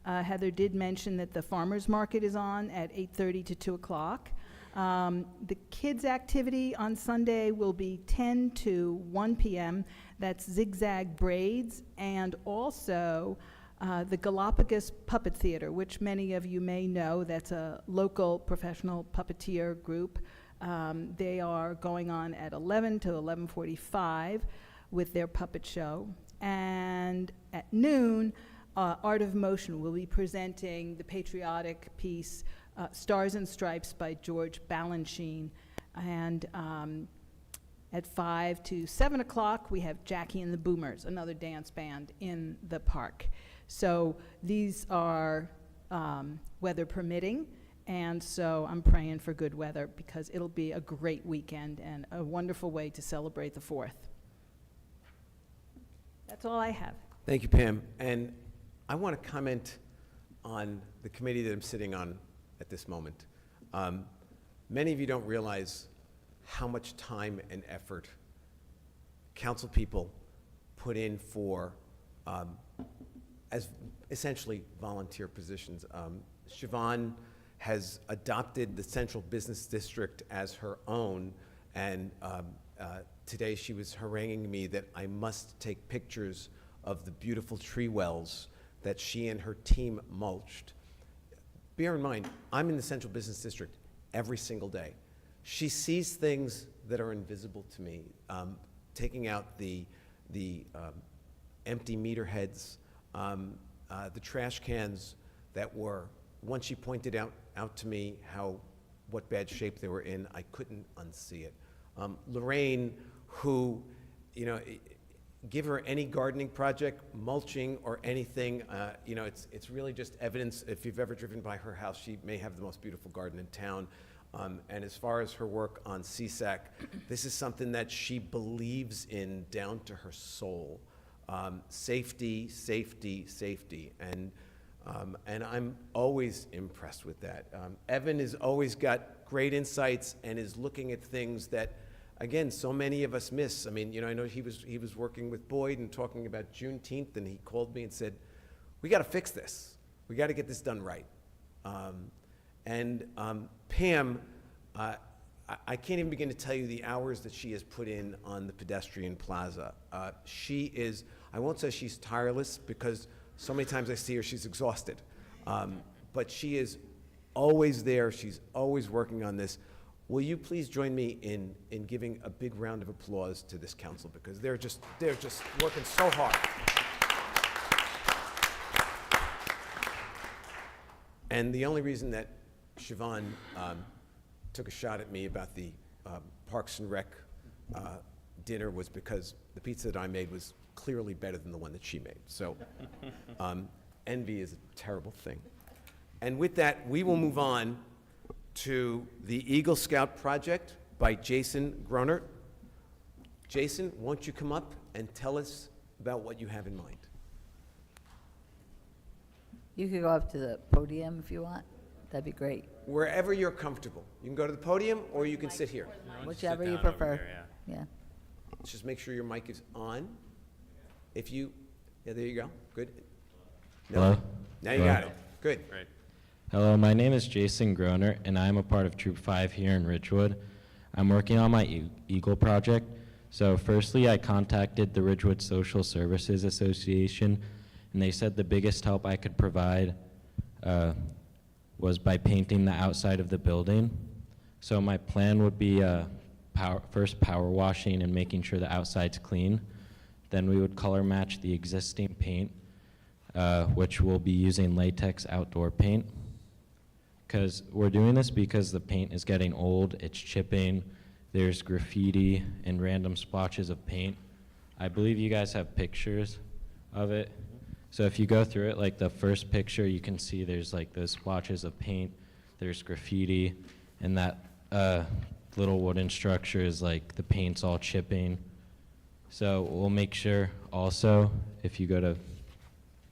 Heather did mention that the farmer's market is on at 8:30 to 2 o'clock. The kids' activity on Sunday will be 10 to 1 p.m. That's Zigzag Braids, and also the Galapagos Puppet Theater, which many of you may know. That's a local professional puppeteer group. They are going on at 11 to 11:45 with their puppet show. And at noon, Art of Motion will be presenting the patriotic piece Stars and Stripes by George Balanchine. And at 5 to 7 o'clock, we have Jackie and the Boomers, another dance band in the park. So these are weather permitting, and so I'm praying for good weather because it'll be a great weekend and a wonderful way to celebrate the 4th. That's all I have. Thank you, Pam. And I want to comment on the committee that I'm sitting on at this moment. Many of you don't realize how much time and effort council people put in for as essentially volunteer positions. Siobhan has adopted the Central Business District as her own, and today she was haranguing me that I must take pictures of the beautiful tree wells that she and her team mulched. Bear in mind, I'm in the Central Business District every single day. She sees things that are invisible to me, taking out the empty meter heads, the trash cans that were, once she pointed out to me what bad shape they were in, I couldn't unsee it. Lorraine, who, give her any gardening project, mulching, or anything, it's really just evidence. If you've ever driven by her house, she may have the most beautiful garden in town. And as far as her work on CSAC, this is something that she believes in down to her soul. Safety, safety, safety. And I'm always impressed with that. Evan has always got great insights and is looking at things that, again, so many of us miss. I mean, I know he was working with Boyd and talking about Juneteenth, and he called me and said, we got to fix this. We got to get this done right. And Pam, I can't even begin to tell you the hours that she has put in on the pedestrian plaza. She is, I won't say she's tireless, because so many times I see her, she's exhausted. But she is always there. She's always working on this. Will you please join me in giving a big round of applause to this council, because they're just working so hard. And the only reason that Siobhan took a shot at me about the Parks and Rec dinner was because the pizza that I made was clearly better than the one that she made. So envy is a terrible thing. And with that, we will move on to the Eagle Scout project by Jason Gronert. Jason, won't you come up and tell us about what you have in mind? You could go up to the podium if you want. That'd be great. Wherever you're comfortable. You can go to the podium or you can sit here. Whichever you prefer. Yeah. Just make sure your mic is on. If you, yeah, there you go. Good. No. Hello? Now you Hello? got it. Good. Right. Hello, my name is Jason Groner, and I am a part of Troop 5 here in Ridgewood. I'm working on my Eagle project. So firstly, I contacted the Ridgewood Social Services Association, and they said the biggest help I could provide was by painting the outside of the building. So my plan would be first power washing and making sure the outside's clean. Then we would color match the existing paint, which we'll be using latex outdoor paint. Because we're doing this because the paint is getting old, it's chipping, there's graffiti and random splotches of paint. I believe you guys have pictures of it. So if you go through it, like the first picture, you can see there's like those splotches of paint, there's graffiti, and that little wooden structure is like the paint's all chipping. So we'll make sure also, if you go to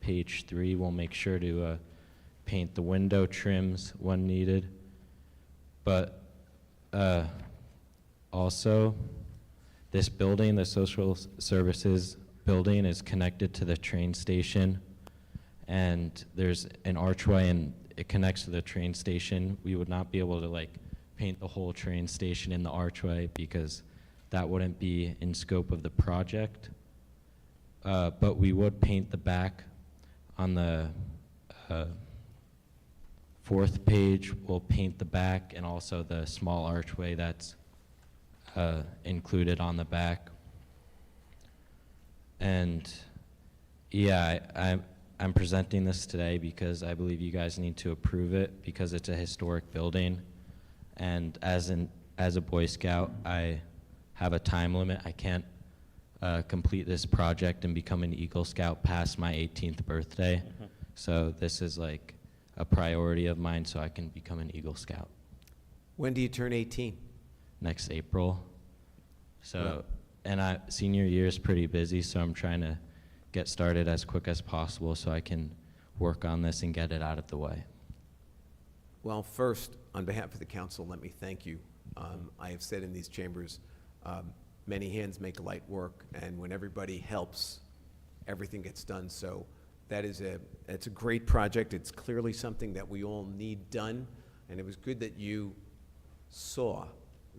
page 3, we'll make sure to paint the window trims when needed. But also, this building, the social services building, is connected to the train station, and there's an archway and it connects to the train station. We would not be able to like paint the whole train station in the archway because that wouldn't be in scope of the project. But we would paint the back on the 4th page. We'll paint the back and also the small archway that's included on the back. And yeah, I'm presenting this today because I believe you guys need to approve it because it's a historic building. And as a Boy Scout, I have a time limit. I can't complete this project and become an Eagle Scout past my 18th birthday. Mm-hmm. So this is like a priority of mine so I can become an Eagle Scout When do you turn 18? next April. So, Wow. and senior year is pretty busy, so I'm trying to get started as quick as possible so I can work on this and get it out of the way. Well, first, on behalf of the council, let me thank you. I have said in these chambers, many hands make light work, and when everybody helps, everything gets done. So it's a great project. It's clearly something that we all need done, and it was good that you saw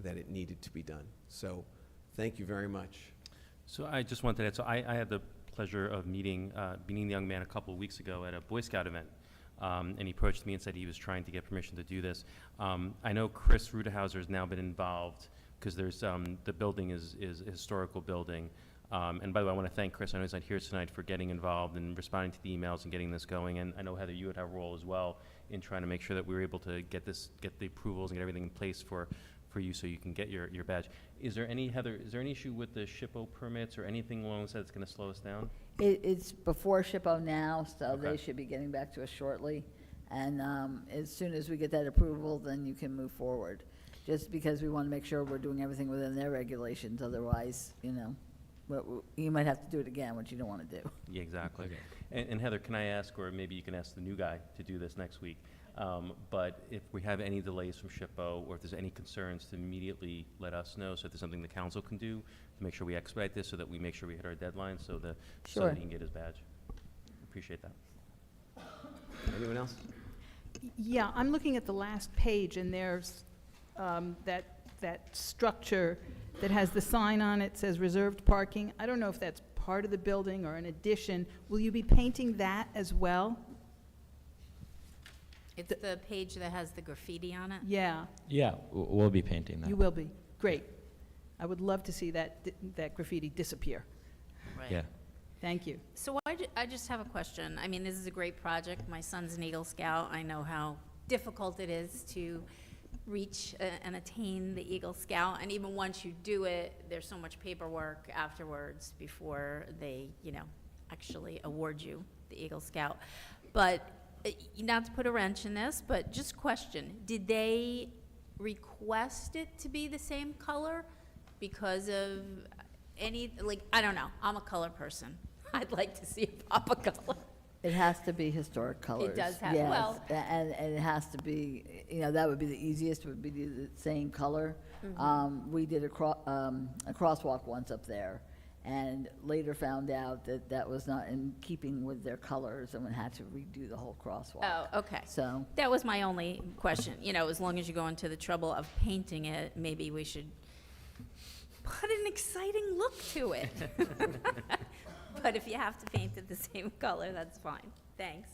that it needed to be done. So thank you very much. So I just wanted to add, so I had the pleasure of meeting the young man a couple of weeks ago at a Boy Scout event. And he approached me and said he was trying to get permission to do this. I know Chris Rudehauser has now been involved because there's the building is a historical building. And by the way, I want to thank Chris. I know he's not here tonight for getting involved and responding to the emails and getting this going. And I know, Heather, you would have a role as well in trying to make sure that we were able to get the approvals and get everything in place for you so you can get your badge. Is there any, Heather, is there any issue with the SHPO permits or anything along those lines that's going to slow us down? It's before SHPO now, so Okay. they should be getting back to us shortly. And as soon as we get that approval, then you can move forward. Just because we want to make sure we're doing everything within their regulations, otherwise, you might have to do it again, which you don't want to do. Yeah, exactly. And Heather, can I ask, or maybe you can ask the new guy to do this next week, but if we have any delays from SHPO, or if there's any concerns, to immediately let us know, so if there's something the council can do to make sure we expedite this, so that we make sure we hit our deadline, so that Sure. he can get his badge. Appreciate that. Anyone else? Yeah, I'm looking at the last page, and there's that structure that has the sign on it, says reserved parking. I don't know if that's part of the building or an addition. Will you be painting that as well? It's the page that has the graffiti on it? Yeah, Yeah, we'll be painting that. you will be. Great. I would love to see that graffiti disappear. Right. Yeah. Thank you. So I just have a question. I mean, this is a great project. My son's an Eagle Scout. I know how difficult it is to reach and attain the Eagle Scout. And even once you do it, there's so much paperwork afterwards before they, actually award you the Eagle Scout. But not to put a wrench in this, but just question, did they request it to be the same color because of I don't know. I'm a color person. I'd like to see a pop of color. It has to be historic colors. does have- yes. well- And it has to be, that would be the easiest, would be the same color. We did a crosswalk once up there, and later found out that that was not in keeping with their colors, and we had to redo the whole crosswalk. Oh, okay. So, That was my only question. As long as you go into the trouble of painting it, maybe we should put an exciting look to it. But if you have to paint it the same color, that's fine. Thanks.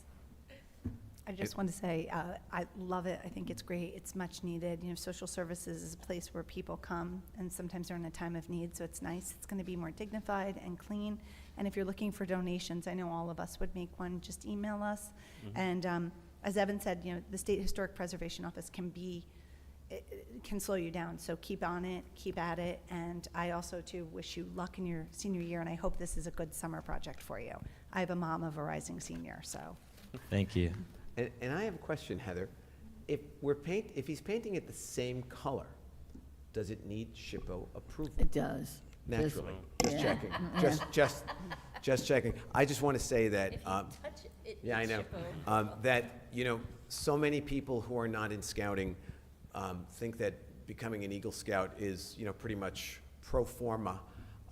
I just want to say, I love it. I think it's great. It's much needed. Social services is a place where people come, and sometimes they're in a time of need, so it's nice. It's going to be more dignified and clean. And if you're looking for donations, I know all of us would make one. Just email us. And as Evan said, the State Historic Preservation Office can slow you down. So keep on it, keep at it. And I also, too, wish you luck in your senior year, and I hope this is a good summer project for you. I have a mom of a rising senior, so. Thank you. And I have a question, Heather. If he's painting it the same color, does it need SHPO approval? it does. Naturally, just Yeah. checking, just checking. I just want to say that, yeah, I know, that, so many people who are not in scouting think that becoming an Eagle Scout is, pretty much pro forma.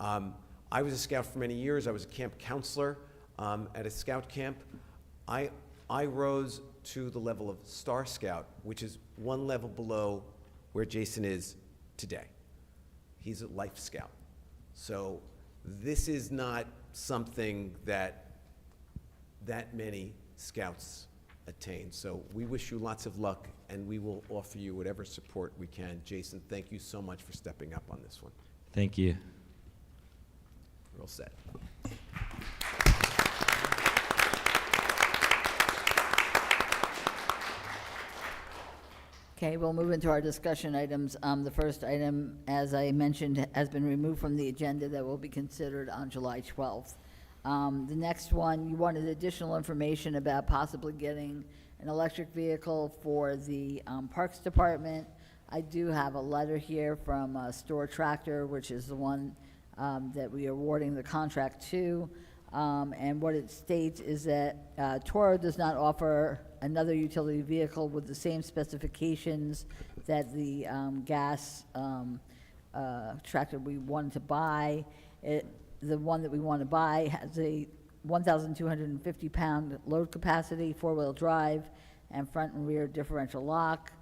I was a scout for many years. I was a camp counselor at a scout camp. I rose to the level of Star Scout, which is one level below where Jason is today. He's a Life Scout. So this is not something that many scouts attain. So we wish you lots of luck, and we will offer you whatever support we can. Jason, thank you so much for stepping up on this one. Thank you. We're all set. Okay, we'll move into our discussion items. The first item, as I mentioned, has been removed from the agenda that will be considered on July 12th. The next one, you wanted additional information about possibly getting an electric vehicle for the Parks Department. I do have a letter here from Store Tractor, which is the one that we are awarding the contract to. And what it states is that Toro does not offer another utility vehicle with the same specifications that the gas tractor we wanted to buy. The one that we want to buy has a 1,250-pound load capacity, four-wheel drive, and front and rear differential lock.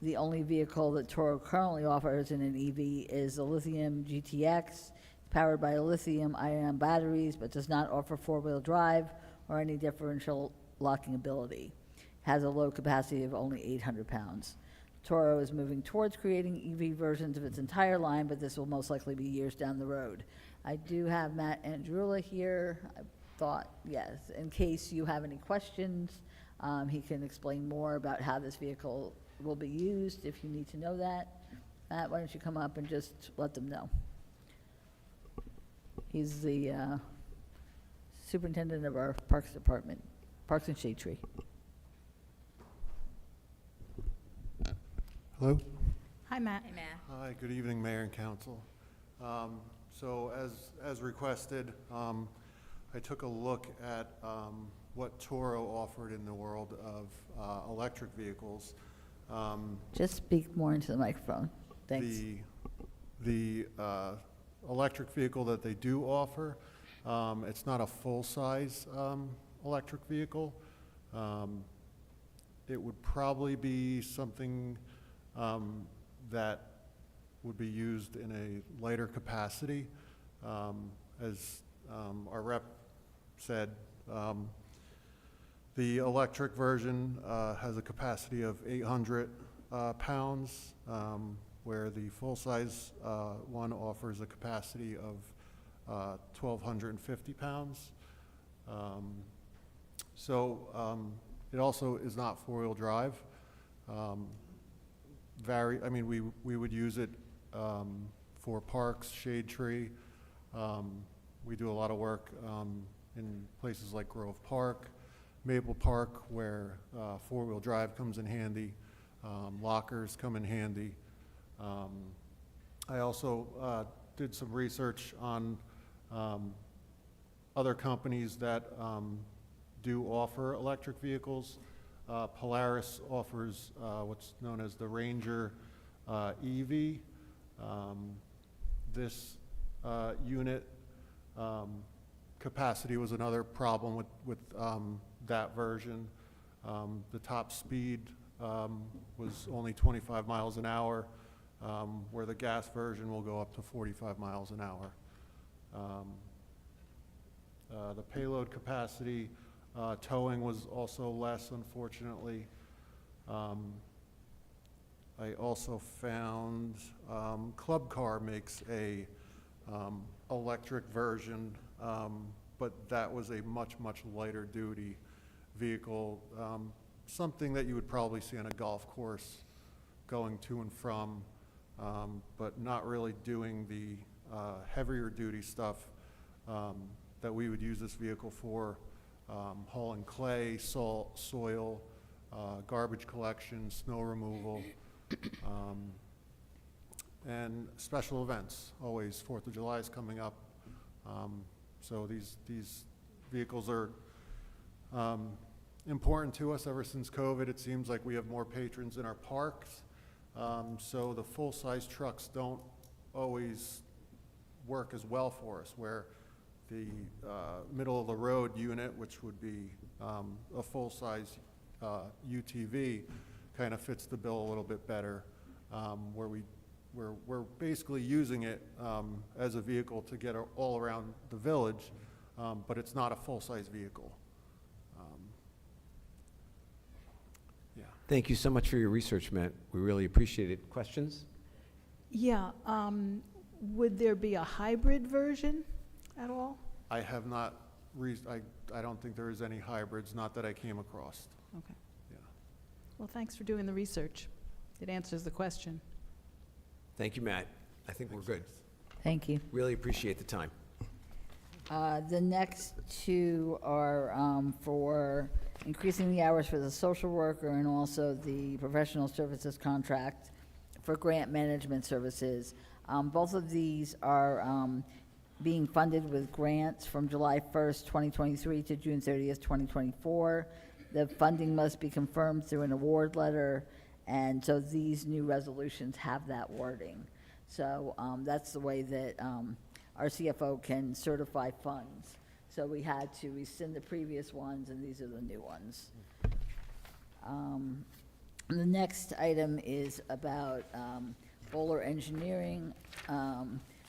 The only vehicle that Toro currently offers in an EV is the Lithium GTX, powered by lithium-ion batteries, but does not offer four-wheel drive or any differential locking ability. Has a load capacity of only 800 pounds. Toro is moving towards creating EV versions of its entire line, but this will most likely be years down the road. I do have Matt Andrula here. I thought, yes, in case you have any questions, he can explain more about how this vehicle will be used if you need to know that. Matt, why don't you come up and just let them know? He's the superintendent of our Parks Department, Parks and Shade Tree. Hello. Hi, Matt. Hey, Matt. Hi, good evening, Mayor and Council. So as requested, I took a look at what Toro offered in the world of electric vehicles. Just speak more into the microphone. Thanks. The electric vehicle that they do offer, it's not a full-size electric vehicle. it would probably be something that would be used in a lighter capacity. As our rep said, the electric version has a capacity of 800 pounds, where the full-size one offers a capacity of 1,250 pounds. It also is not four-wheel drive. I mean, we would use it for parks, shade tree. We do a lot of work in places like Grove Park, Maple Park, where four-wheel drive comes in handy. Lockers come in handy. I also did some research on other companies that do offer electric vehicles. Polaris offers what's known as the Ranger EV. This unit capacity was another problem with that version. The top speed was only 25 miles an hour, where the gas version will go up to 45 miles an hour. The payload capacity, towing was also less, unfortunately. I also found Club Car makes a electric version, but that was a much lighter duty vehicle, something that you would probably see on a golf course going to and from, but not really doing the heavier duty stuff that we would use this vehicle for, hauling clay, salt, soil, garbage collection, snow removal, and special events. Always 4th of July is coming up, so these vehicles are important to us. Ever since COVID, it seems like we have more patrons in our parks, so the full-size trucks don't always work as well for us, where the middle-of-the-road unit, which would be a full-size UTV, kind of fits the bill a little bit better, where we're basically using it as a vehicle to get all around the village, but it's not a full-size vehicle. Yeah. Thank you so much for your research, Matt. We really appreciate it. Questions? Yeah, would there be a hybrid version at all? I have not, I don't think there is any hybrids, not that I came across. Okay. Yeah. Well, thanks for doing the research. It answers the question. Thank you, Matt. I think we're good. Thank you. Really appreciate the time. The next two are for increasing the hours for the social worker and also the professional services contract for grant management services. Both of these are being funded with grants from July 1st, 2023 to June 30th, 2024. The funding must be confirmed through an award letter, and so these new resolutions have that wording. So that's the way that our CFO can certify funds. So we had to rescind the previous ones, and these are the new ones. The next item is about Bowler Engineering.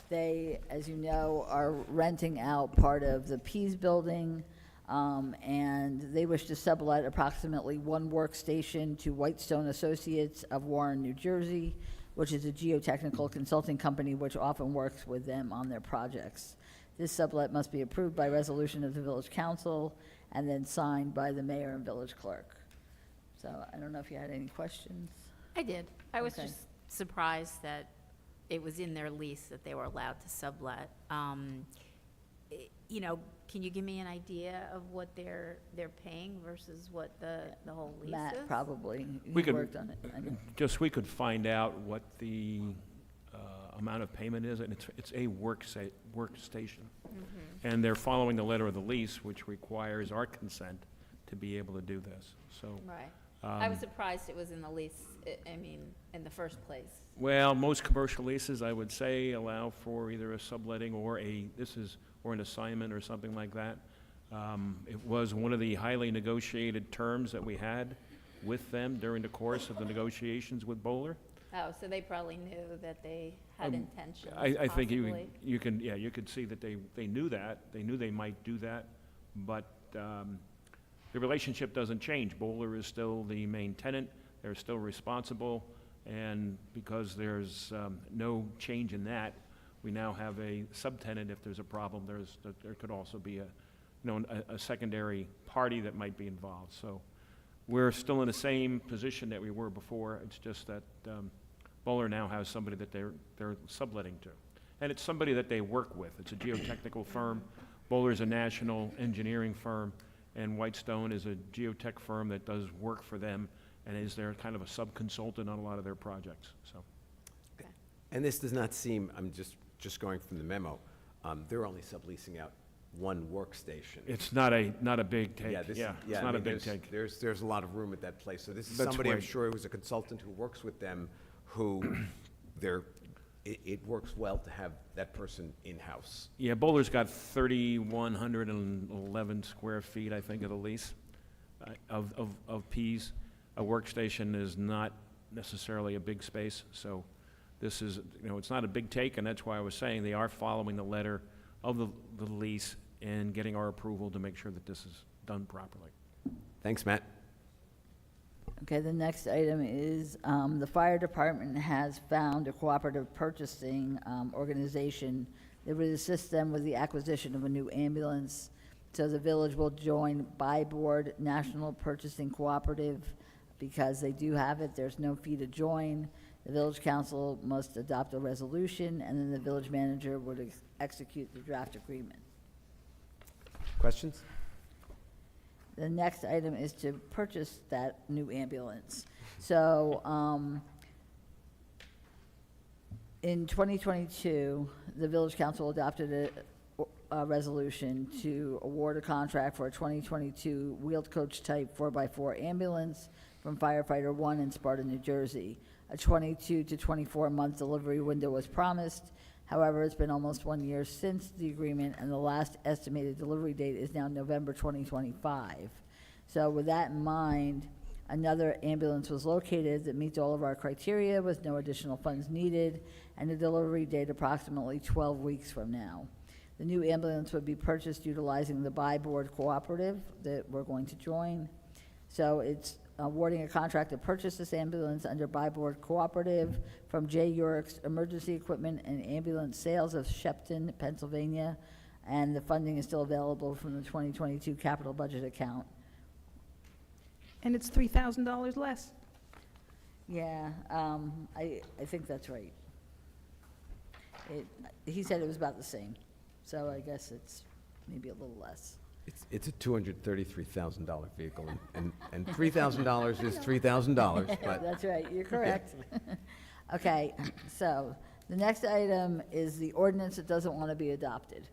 They, as you know, are renting out part of the Pease building, and they wish to sublet approximately one workstation to Whitestone Associates of Warren, New Jersey, which is a geotechnical consulting company which often works with them on their projects. This sublet must be approved by resolution of the village council and then signed by the mayor and village clerk. So I don't know if you had any questions. I did. I was Okay. just surprised that it was in their lease that they were allowed to sublet. You know, can you give me an idea of what they're paying versus what the whole lease is? Matt, probably. We He could- worked on it. I know. We could find out what the amount of payment is, and it's a workstation. Mm-hmm. And they're following the letter of the lease, which requires our consent to be able to do this, so. Right. I was um, surprised it was in the lease, I mean, in the first place. Well, most commercial leases, I would say, allow for either a subletting or or an assignment or something like that. It was one of the highly negotiated terms that we had with them during the course of the negotiations with Bowler. Oh, so they probably knew that they had intentions, I think possibly. you can, yeah, you could see that they knew that, they knew they might do that, but the relationship doesn't change. Bowler is still the main tenant, they're still responsible, and because there's no change in that, we now have a subtenant. If there's a problem, there could also be a secondary party that might be involved. So we're still in the same position that we were before. It's just that Bowler now has somebody that they're subletting to. And it's somebody that they work with. It's a geotechnical firm. Bowler is a national engineering firm, and Whitestone is a geotech firm that does work for them and is their kind of a sub-consultant on a lot of their projects, so. And this does not seem, I'm just going from the memo, they're only subleasing out one workstation. It's not a big take, Yeah, it's I not a mean, big take. There's a lot of room at that place. So this is That's somebody, I'm right. sure, who's a consultant who works with them, who it works well to have that person in-house. Yeah, Bowler's got 3,111 square feet, I think, of the lease of Ps. A workstation is not necessarily a big space, so this is, it's not a big take, and that's why I was saying they are following the letter of the lease and getting our approval to make sure that this is done properly. Thanks, Matt. Okay, the next item is, the fire department has found a cooperative purchasing organization that would assist them with the acquisition of a new ambulance. So the village will join Buy Board National Purchasing Cooperative. Because they do have it, there's no fee to join. The village council must adopt a resolution, and then the village manager would execute the draft agreement. Questions? The next item is to purchase that new ambulance. So, in 2022, the village council adopted a resolution to award a contract for a 2022 wheeled coach type 4x4 ambulance from Firefighter 1 in Sparta, New Jersey. A 22 to 24-month delivery window was promised. However, it's been almost 1 year since the agreement, and the last estimated delivery date is now November 2025. So with that in mind, another ambulance was located that meets all of our criteria with no additional funds needed, and the delivery date approximately 12 weeks from now. The new ambulance would be purchased utilizing the Buy Board Cooperative that we're going to join. So it's awarding a contract to purchase this ambulance under Buy Board Cooperative from J. Yurik's Emergency Equipment and Ambulance Sales of Shepton, Pennsylvania, and the funding is still available from the 2022 capital budget account. And it's $3,000 less. Yeah, I think that's right. He said it was about the same, so I guess it's maybe a little less. It's a $233,000 vehicle, and $3,000 is $3,000, but. That's right, you're correct. Okay, so the next item is the ordinance that doesn't want to be adopted,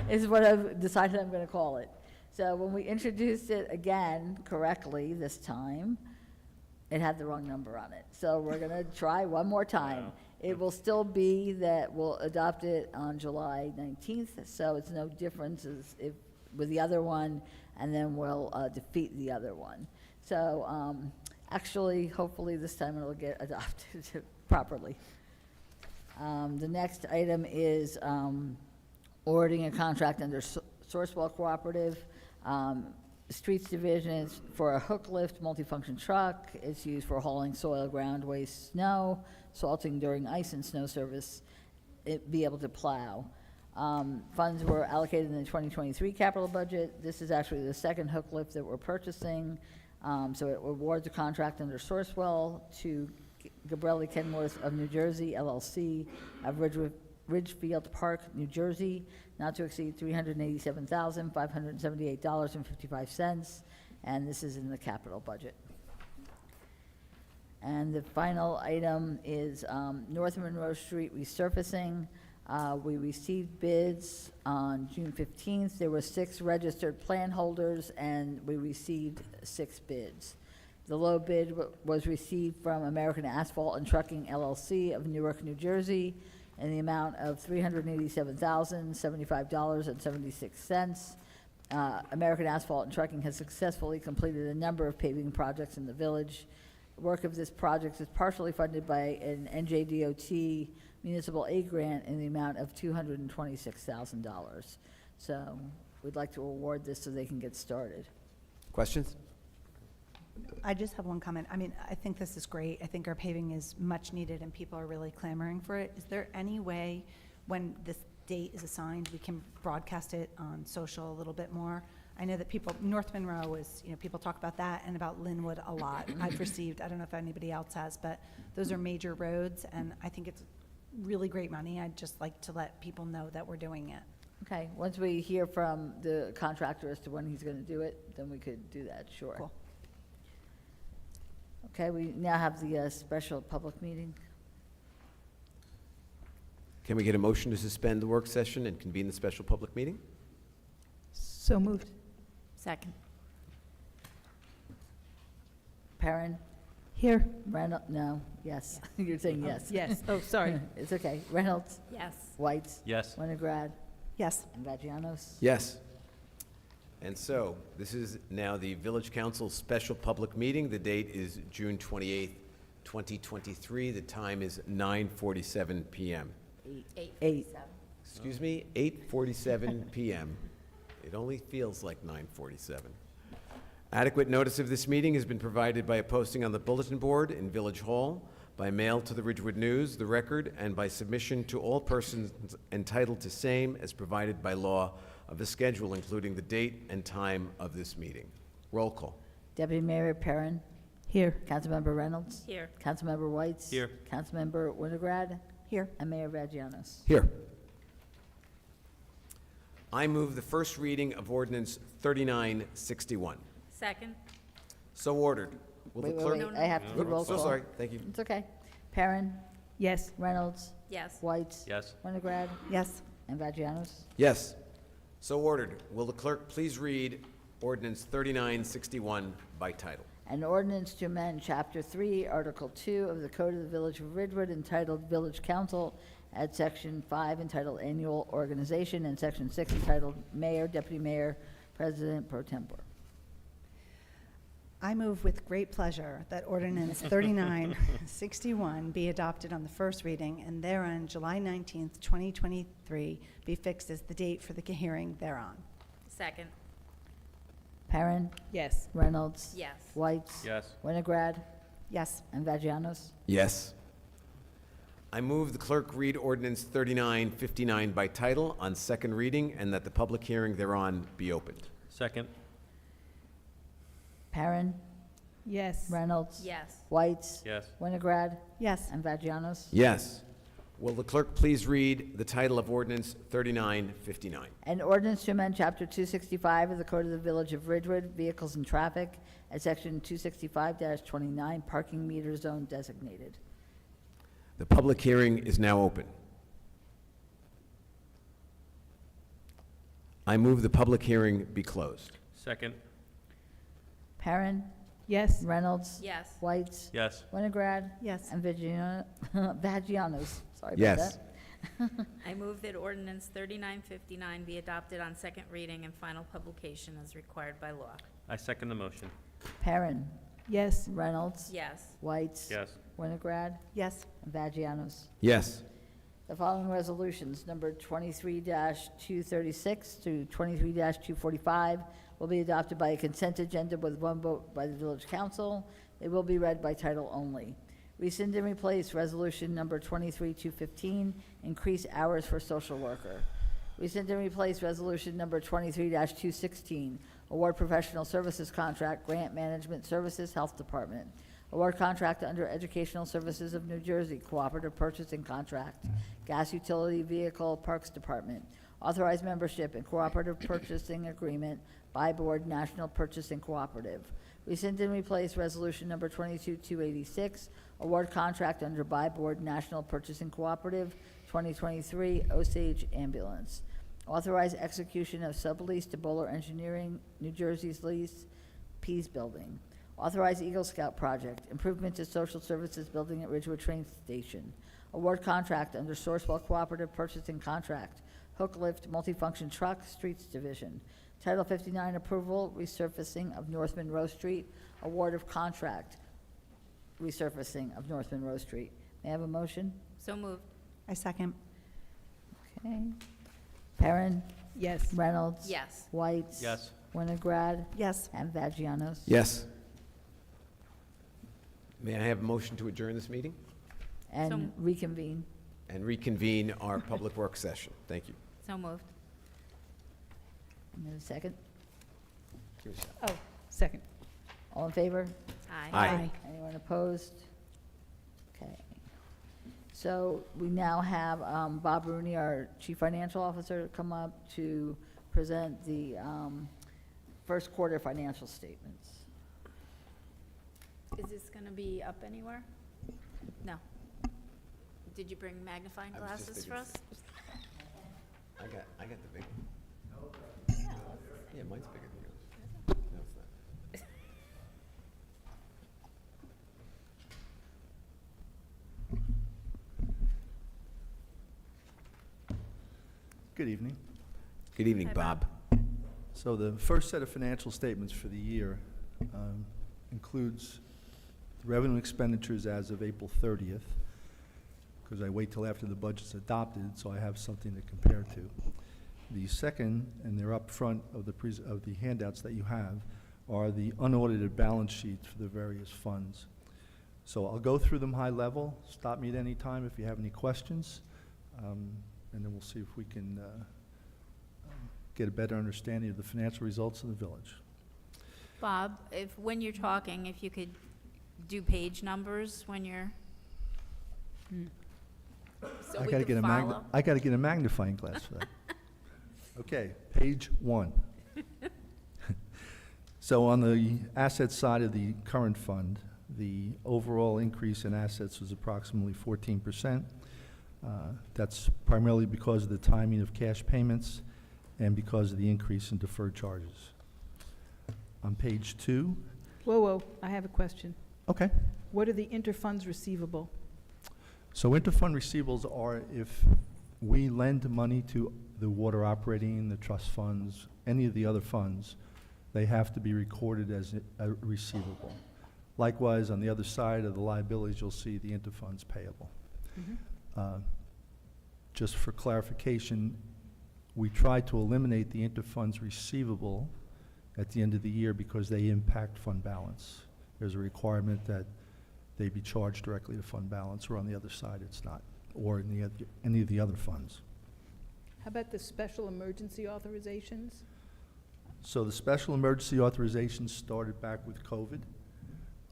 is what I've decided I'm going to call it. So when we introduced it again correctly this time, it had the wrong number on it. So we're going to try one more time. Wow. It will still be that we'll adopt it on July 19th, so it's no difference as if with the other one, and then we'll defeat the other one. So actually, hopefully this time it'll get adopted properly. The next item is awarding a contract under Sourcewell Cooperative. Streets Division is for a hook lift multifunction truck. It's used for hauling soil, ground waste, snow, salting during ice and snow service, be able to plow. Funds were allocated in the 2023 capital budget. This is actually the second hook lift that we're purchasing. So it awards a contract under Sourcewell to Gabrielli Kenworth of New Jersey, LLC, of Ridgefield Park, New Jersey, not to exceed $387,578.55, and this is in the capital budget. And the final item is North Monroe Street resurfacing. We received bids on June 15th. There were 6 registered plan holders, and we received 6 bids. The low bid was received from American Asphalt and Trucking, LLC of Newark, New Jersey, in the amount of $387,075.76. American Asphalt and Trucking has successfully completed a number of paving projects in the village. Work of this project is partially funded by an NJDOT municipal aid grant in the amount of $226,000. So we'd like to award this so they can get started. Questions? I just have one comment. I mean, I think this is great. I think our paving is much needed and people are really clamoring for it. Is there any way, when this date is assigned, we can broadcast it on social a little bit more? I know that people, North Monroe is, people talk about that and about Linwood a lot. I've received, I don't know if anybody else has, but those are major roads and I think it's really great money. I'd just like to let people know that we're doing it. Okay, once we hear from the contractor as to when he's going to do it, then we could do that, sure. Cool. Okay, we now have the special public meeting. Can we get a motion to suspend the work session and convene the special public meeting? So moved. Second. Perrin? Here. Reynolds? No, yes. You're saying yes. Yes. Oh, sorry. It's okay. Reynolds? Yes. Whites? Yes. Winograd? Yes. And Vagianos? Yes. And so, this is now the Village Council special public meeting. The date is June 28th, 2023. The time is 9:47 p.m. 8. Excuse me, 8:47 p.m. It only feels like 9:47. Adequate notice of this meeting has been provided by a posting on the bulletin board in Village Hall, by mail to the Ridgewood News, the Record, and by submission to all persons entitled to same as provided by law of the schedule, including the date and time of this meeting. Roll call. Deputy Mayor Perrin? Here. Councilmember Reynolds? Here. Councilmember Whites? Here. Councilmember Winograd? Here. And Mayor Vagianos? Here. I move the first reading of ordinance 3961. Second. So ordered. Will the Wait, clerk? wait, I have to do roll So call. sorry, thank you. It's okay. Perrin? Yes. Reynolds? Yes. Whites? Yes. Winograd? Yes. And Vagianos? Yes. So ordered. Will the clerk please read ordinance 3961 by title? An ordinance to amend Chapter 3, Article 2 of the Code of the Village of Ridgewood entitled Village Council at Section 5 entitled Annual Organization and Section 6 entitled Mayor, Deputy Mayor, President Pro Tempore. I move with great pleasure that ordinance 3961 be adopted on the first reading and thereon July 19th, 2023 be fixed as the date for the hearing thereon. Second. Perrin? Yes. Reynolds? Yes. Whites? Yes. Winograd? Yes. And Vagianos? Yes. I move the clerk read ordinance 3959 by title on second reading and that the public hearing thereon be opened. Second. Perrin? Yes. Reynolds? Yes. Whites? Yes. Winograd? Yes. And Vagianos? Yes. Will the clerk please read the title of ordinance 3959? An ordinance to amend Chapter 265 of the Code of the Village of Ridgewood, Vehicles and Traffic, at Section 265-29, Parking Meter Zone Designated. The public hearing is now open. I move the public hearing be closed. Second. Perrin? Yes. Reynolds? Yes. Whites? Yes. Winograd? Yes. And Vagianos? Sorry about Yes. that. I move that ordinance 3959 be adopted on second reading and final publication as required by law. I second the motion. Perrin? Yes. Reynolds? Yes. Whites? Yes. Winograd? Yes. And Vagianos? Yes. The following resolutions, number 23-236 to 23-245, will be adopted by a consent agenda with one vote by the Village Council. They will be read by title only. Rescind and replace Resolution Number 23-215, increase hours for social worker. Rescind and replace Resolution Number 23-216, award professional services contract, grant management services, Health Department. Award contract under Educational Services of New Jersey, cooperative purchasing contract, gas utility vehicle Parks Department. Authorized membership in cooperative purchasing agreement by Board National Purchasing Cooperative. Rescind and replace Resolution Number 22-286, award contract under by Board National Purchasing Cooperative, 2023 Osage Ambulance. Authorize execution of sublease to Bowler Engineering, New Jersey's lease, Pease Building. Authorize Eagle Scout project, improvement to social services building at Ridgewood Train Station. Award contract under Sourcewell Cooperative Purchasing Contract, hook lift multifunction truck, Streets Division. Title 59 approval, resurfacing of North Monroe Street, award of contract, resurfacing of North Monroe Street. May I have a motion? So moved. I second. Okay. Perrin, Yes. Reynolds. Yes. Whites. Yes. Winograd. Yes. And Vagianos. Yes. May I have a motion to adjourn this meeting And reconvene. and reconvene our public work session? Thank you. So moved. May I have a second? Give me a shot. Oh, second. All in favor? Aye. Aye. Anyone opposed? Okay. So we now have Bob Rooney, our Chief Financial Officer, come up to present the first quarter financial statements. Is this going to be up anywhere? No. Did you bring magnifying I was just glasses for thinking- us? I got the big one. Yeah, mine's bigger than yours. No, it's not. Good evening. Good evening, Hi, Bob. So the first set of financial statements for the year includes the revenue expenditures as of April 30th, because I wait till after the budget's adopted, so I have something to compare to. The second, and they're up front of the handouts that you have, are the unaudited balance sheets for the various funds. So I'll go through them high level. Stop me at any time if you have any questions, and then we'll see if we can get a better understanding of the financial results of the village. Bob, when you're talking, if you could do page numbers when you're, so I we gotta can get follow. I gotta get a magnifying glass for that. Okay, page 1. So on the asset side of the current fund, the overall increase in assets was approximately 14%. That's primarily because of the timing of cash payments and because of the increase in deferred charges. On page 2, Whoa, I have a question. okay. What are the interfunds receivable? So interfund receivables are if we lend money to the water operating, the trust funds, any of the other funds, they have to be recorded as a receivable. Likewise, on the other side of the liabilities, you'll see the interfunds payable. Just for clarification, we try to eliminate the interfunds receivable at the end of the year because they impact fund balance. There's a requirement that they be charged directly to fund balance, or on the other side, it's not, or in any of the other funds. How about the special emergency authorizations? So the special emergency authorizations started back with COVID,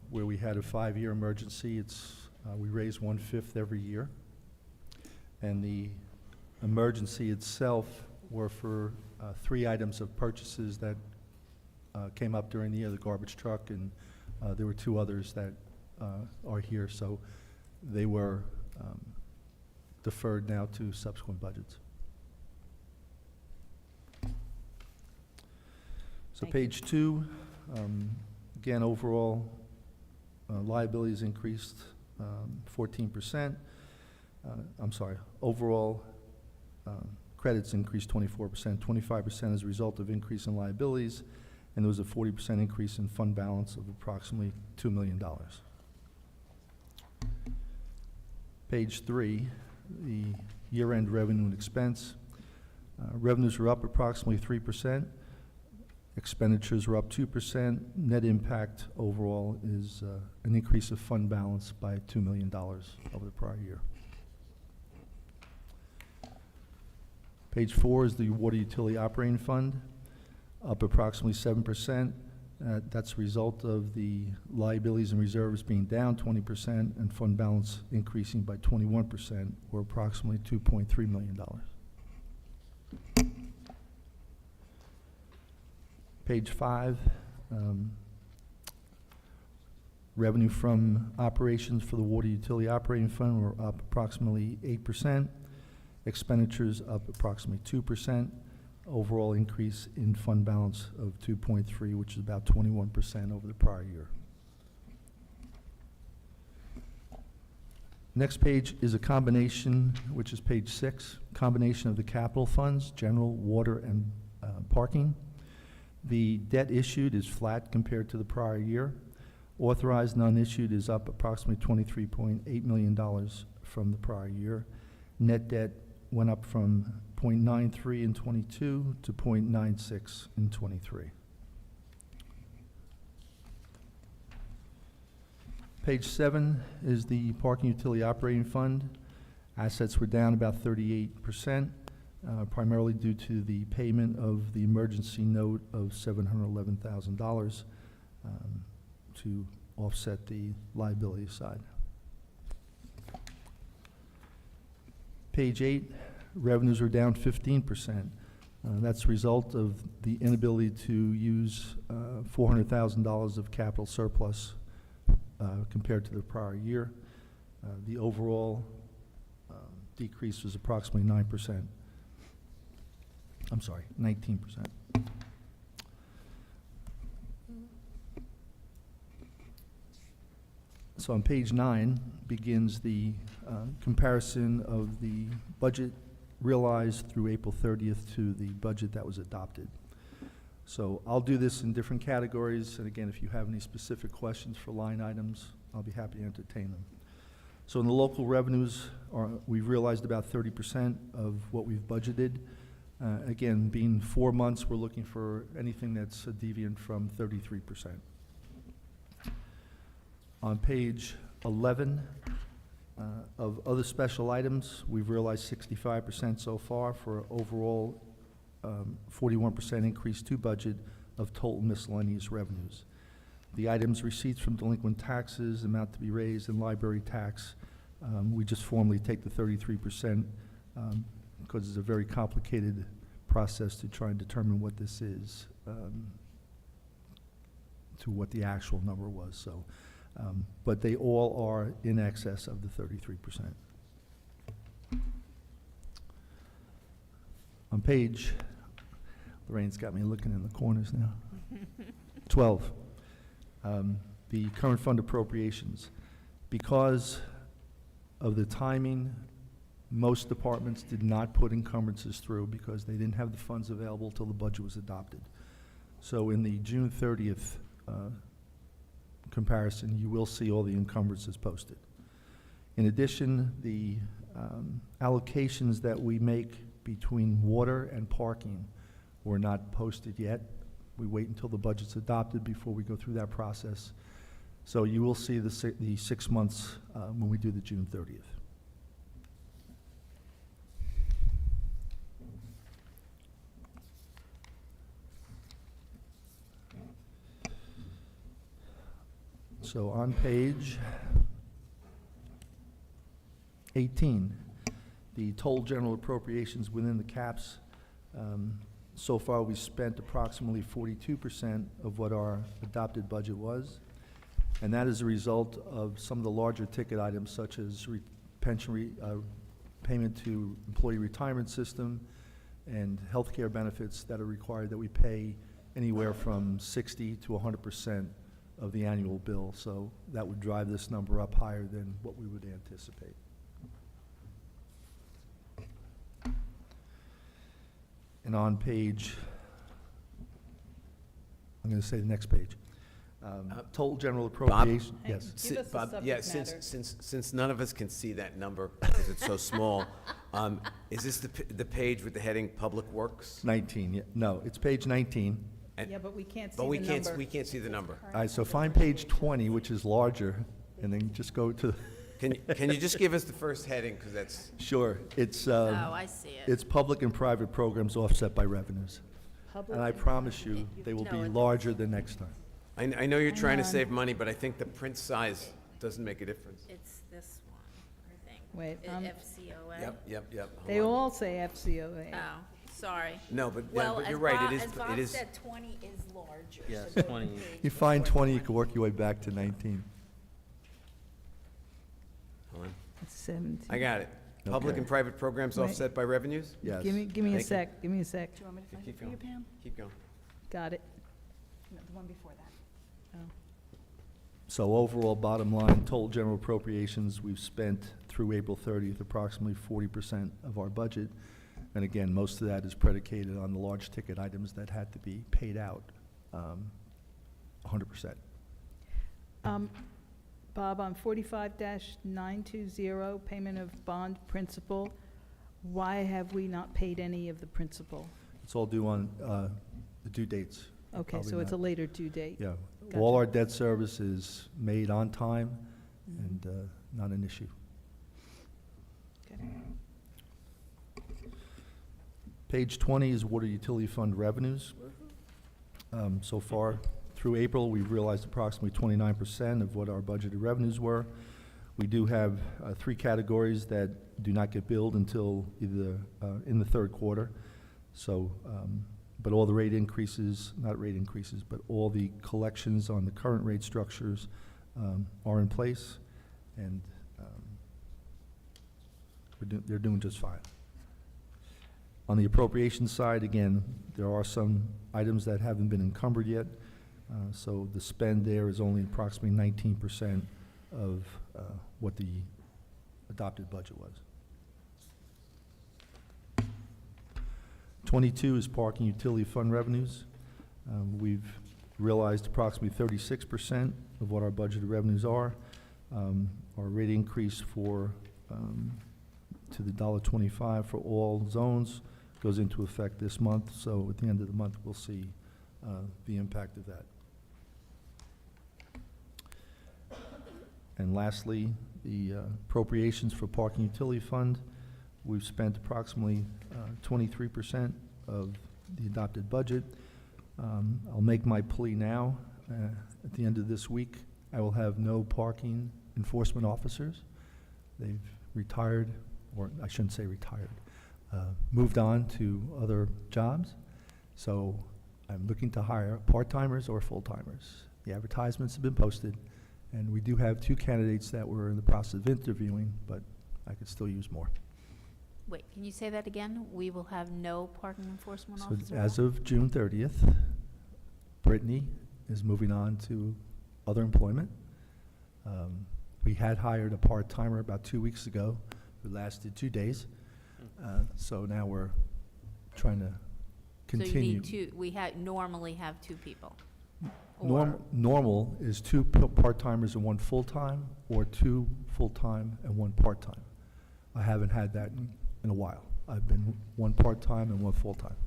where we had a 5-year emergency. We raise 1/5 every year. And the emergency itself were for 3 items of purchases that came up during the year, the garbage truck, and there were 2 others that are here. So they were deferred now to subsequent budgets. So Thank page 2, again, overall liabilities increased 14%. I'm sorry, overall credits increased 24%, 25% as a result of increase in liabilities, and there was a 40% increase in fund balance of approximately $2 million. Page 3, the year-end revenue and expense. Revenues were up approximately 3%. Expenditures were up 2%. Net impact overall is an increase of fund balance by $2 million over the prior year. Page 4 is the Water Utility Operating Fund, up approximately 7%. That's a result of the liabilities and reserves being down 20% and fund balance increasing by 21%, or approximately $2.3 million. Page 5, revenue from operations for the Water Utility Operating Fund were up approximately 8%. Expenditures up approximately 2%. Overall increase in fund balance of 2.3, which is about 21% over the prior year. Next page is a combination, which is page 6, combination of the capital funds, general, water, and parking. The debt issued is flat compared to the prior year. Authorized, non-issued is up approximately $23.8 million from the prior year. Net debt went up from 0.93 in '22 to 0.96 in '23. Page 7 is the parking utility operating fund. Assets were down about 38%, primarily due to the payment of the emergency note of $711,000 to offset the liability side. Page 8, revenues are down 15%. That's a result of the inability to use $400,000 of capital surplus compared to the prior year. The overall decrease was approximately 9%. I'm sorry, 19%. So on page 9 begins the comparison of the budget realized through April 30th to the budget that was adopted. So I'll do this in different categories, and again, if you have any specific questions for line items, I'll be happy to entertain them. So in the local revenues, we've realized about 30% of what we've budgeted. Again, being 4 months, we're looking for anything that's a deviant from 33%. On page 11 of other special items, we've realized 65% so far for overall 41% increase to budget of total miscellaneous revenues. The items receipts from delinquent taxes, amount to be raised, and library tax, we just formally take the 33% because it's a very complicated process to try and determine what this is to what the actual number was. So, but they all are in excess of the 33%. On page, Lorraine's got me looking in the corners now. 12, the current fund appropriations. Because of the timing, most departments did not put encumbrances through because they didn't have the funds available till the budget was adopted. So in the June 30th comparison, you will see all the encumbrances posted. In addition, the allocations that we make between water and parking were not posted yet. We wait until the budget's adopted before we go through that process. So you will see the 6 months when we do the June 30th. So on page 18, the total general appropriations within the caps. So far, we spent approximately 42% of what our adopted budget was, and that is a result of some of the larger ticket items such as pension payment to employee retirement system and healthcare benefits that are required that we pay anywhere from 60 to 100% of the annual bill. So that would drive this number up higher than what we would anticipate. And on page, I'm going to say the next page. Total general appropriation. Yes. Give us the Bob, subject yeah, matter. since none of us can see that number because it's so small, is this the page with the heading Public Works? 19. Yeah. No, it's page 19. Yeah, but we can't see But the we number. we can't see the number. All right, so find page 20, which is larger, and then just go to. Can you just give us the first heading, because that's... Sure. It's. Oh, I see it. It's public and private programs offset by revenues. And I promise you, they will be larger than next time. I know you're trying to on. save money, but I think the print size doesn't make a difference. It's this one, I think. Wait, FCOA? Yep. Hold They on. all say FCOA. Oh, sorry. No, but Well, you're as right, Bob- it is... As Bob it is. said, 20 is larger. Yes, so 20. the page You find before 20, you can work your way back to 19. Hold on. It's 17. I got it. Public Okay. and private programs Wait. offset by revenues? Yes. Give me a Thank you. sec, give me a sec. Do you want me to find Keep it for you, going. Pam? Keep going. Got it. No, the one before that. Oh. So overall, bottom line, total general appropriations, we've spent through April 30th approximately 40% of our budget. And again, most of that is predicated on the large ticket items that had to be paid out 100%. Bob, on 45-920, payment of bond principal, why have we not paid any of the principal? It's all due on the due dates. Okay, Probably so it's a not. later due date. Yeah. Gotcha. All our debt service is made on time and not an issue. Okay. Page 20 is water utility fund revenues. So far, through April, we've realized approximately 29% of what our budgeted revenues were. We do have 3 categories that do not get billed until either in the third quarter. So, but all the rate increases, not rate increases, but all the collections on the current rate structures are in place, and they're doing just fine. On the appropriation side, again, there are some items that haven't been encumbered yet, so the spend there is only approximately 19% of what the adopted budget was. 22 is parking utility fund revenues. We've realized approximately 36% of what our budgeted revenues are. Our rate increase for to the $1.25 for all zones goes into effect this month, so at the end of the month we'll see the impact of that. And lastly, the appropriations for parking utility fund, we've spent approximately 23% of the adopted budget. I'll make my plea now. At the end of this week, I will have no parking enforcement officers. They've retired, or I shouldn't say retired, moved on to other jobs. So I'm looking to hire part-timers or full-timers. The advertisements have been posted, and we do have 2 candidates that we're in the process of interviewing, but I could still use more. Wait, can you say that again? We will have no parking enforcement So officer? as of June 30th, Brittany is moving on to other employment. We had hired a part-timer about 2 weeks ago who lasted 2 days. So now we're trying to continue. So you need 2, we normally have 2 people? Normal is 2 part-timers and 1 full-time, or 2 full-time and 1 part-time. I haven't had that in a while. I've been 1 part-time and 1 full-time.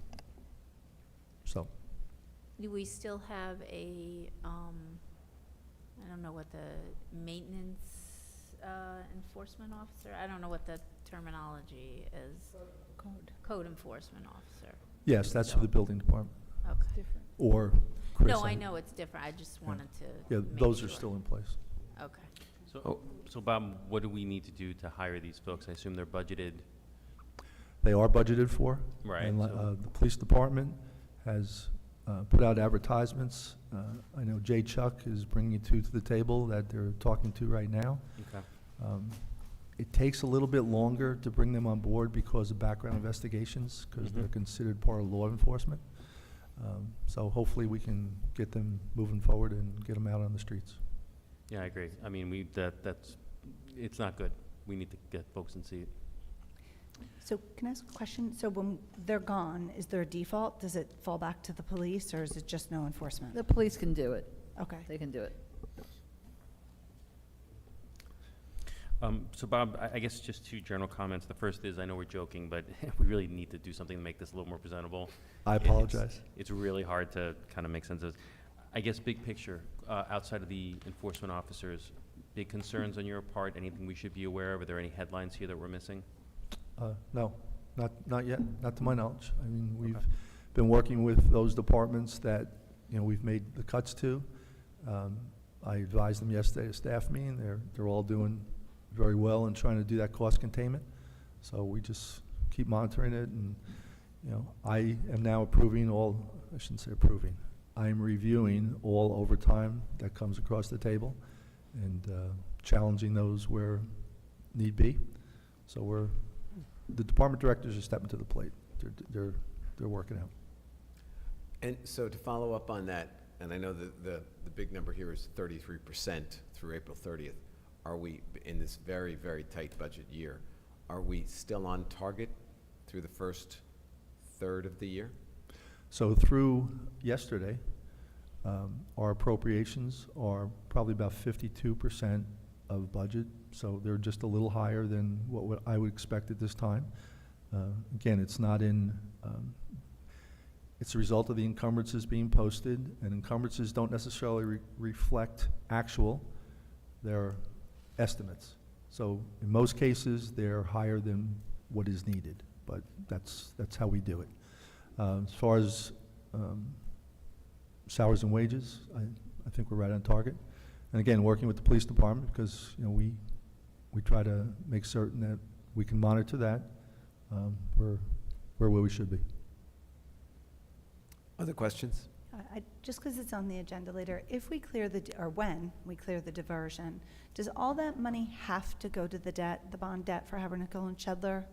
So, Do we still have a, I don't know what the maintenance enforcement officer, I don't know what the terminology is. Code enforcement officer. yes, that's for the building department, Okay. or Chris. No, I know it's different, I just wanted to Yeah, make those are sure. still in place. Okay. So Bob, what do we need to do to hire these folks? I assume they're budgeted. They are budgeted for. Right, And so- the police department has put out advertisements. I know Jay Chuck is bringing 2 to the table that they're talking to right now. Okay. It takes a little bit longer to bring them on board because of background investigations, because they're considered part of law enforcement. So hopefully we can get them moving forward and get them out on the streets. Yeah, I agree. I mean, that's, it's not good. We need to get folks in seat. So can I ask a question? So when they're gone, is there a default? Does it fall back to the police, or is it just no enforcement? The police can do it. Okay. They can do it. So Bob, I guess just 2 general comments. The first is, I know we're joking, but we really need to do something to make this a little more presentable. I apologize. It's really hard to kind of make sense of. I guess big picture, outside of the enforcement officers, big concerns on your part, anything we should be aware of? Are there any headlines here that we're missing? No, not yet, not to my knowledge. I mean, we've been working with those departments that, we've made the cuts to. I advised them yesterday at a staff meeting. They're all doing very well in trying to do that cost containment. So we just keep monitoring it, and, I am now approving I shouldn't say approving, I am reviewing all overtime that comes across the table and challenging those where need be. So the department directors are stepping to the plate. They're working out. And so to follow up on that, and I know that the big number here is 33% through April 30th. Are we, in this very, very tight budget year, are we still on target through the first third of the year? So through yesterday, our appropriations are probably about 52% of budget, so they're just a little higher than what I would expect at this time. Again, it's not in, it's a result of the encumbrances being posted, and encumbrances don't necessarily reflect actual, they're estimates. So in most cases, they're higher than what is needed, but that's how we do it. As far as salaries and wages, I think we're right on target. And again, working with the police department, because we try to make certain that we can monitor that. We're where we should be. Other questions? Just because it's on the agenda later, if we clear or when we clear the diversion, does all that money have to go to the debt, the bond debt for Habernickel and Shedler?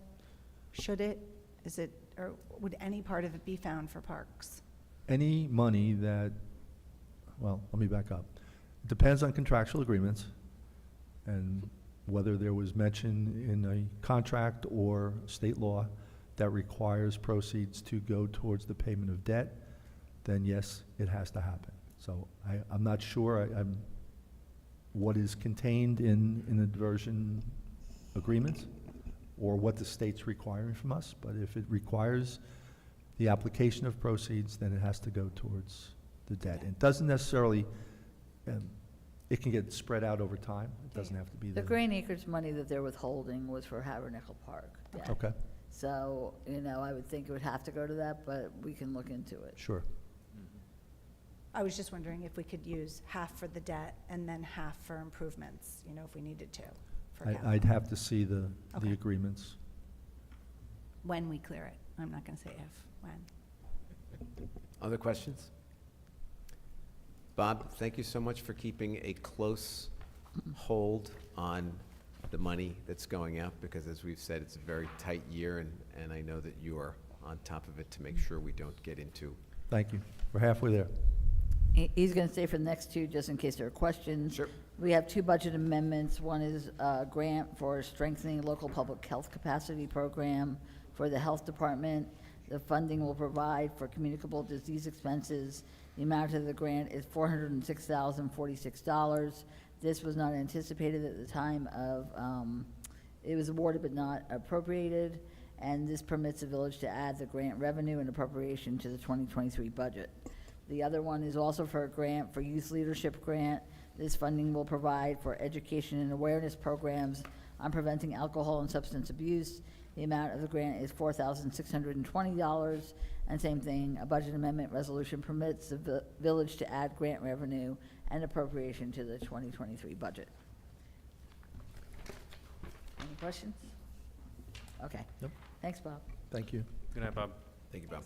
Should it? Is it, or would any part of it be found for parks? Any money that, well, let me back up. It depends on contractual agreements and whether there was mention in a contract or state law that requires proceeds to go towards the payment of debt, then yes, it has to happen. So I'm not sure what is contained in the diversion agreements or what the state's requiring from us, but if it requires the application of proceeds, then it has to go towards the debt. It doesn't necessarily, it can get spread out over time. It doesn't have to be The Green Acres money that they're withholding was for Habernickel Park. debt. Okay, So, I would think it would have to go to that, but we can look into it. sure. I was just wondering if we could use half for the debt and then half for improvements, if we needed to. For capital. I'd have to see the Okay. agreements. When we clear it. I'm not going to say if, when. Other questions? Bob, thank you so much for keeping a close hold on the money that's going out, because as we've said, it's a very tight year, and I know that you are on top of it to make sure we don't get into. Thank you. We're halfway there. He's going to stay for the next two, just in case there are questions. Sure. We have two budget amendments. One is a grant for strengthening local public health capacity program for the health department. The funding will provide for communicable disease expenses. The amount of the grant is $406,046. This was not anticipated at the time of, it was awarded but not appropriated, and this permits the village to add the grant revenue and appropriation to the 2023 budget. The other one is also for a grant for youth leadership grant. This funding will provide for education and awareness programs on preventing alcohol and substance abuse. The amount of the grant is $4,620, and same thing, a budget amendment resolution permits the village to add grant revenue and appropriation to the 2023 budget. Any questions? Okay. Nope. Thanks, Bob. Thank you. Good night, Bob. Thank you, Bob.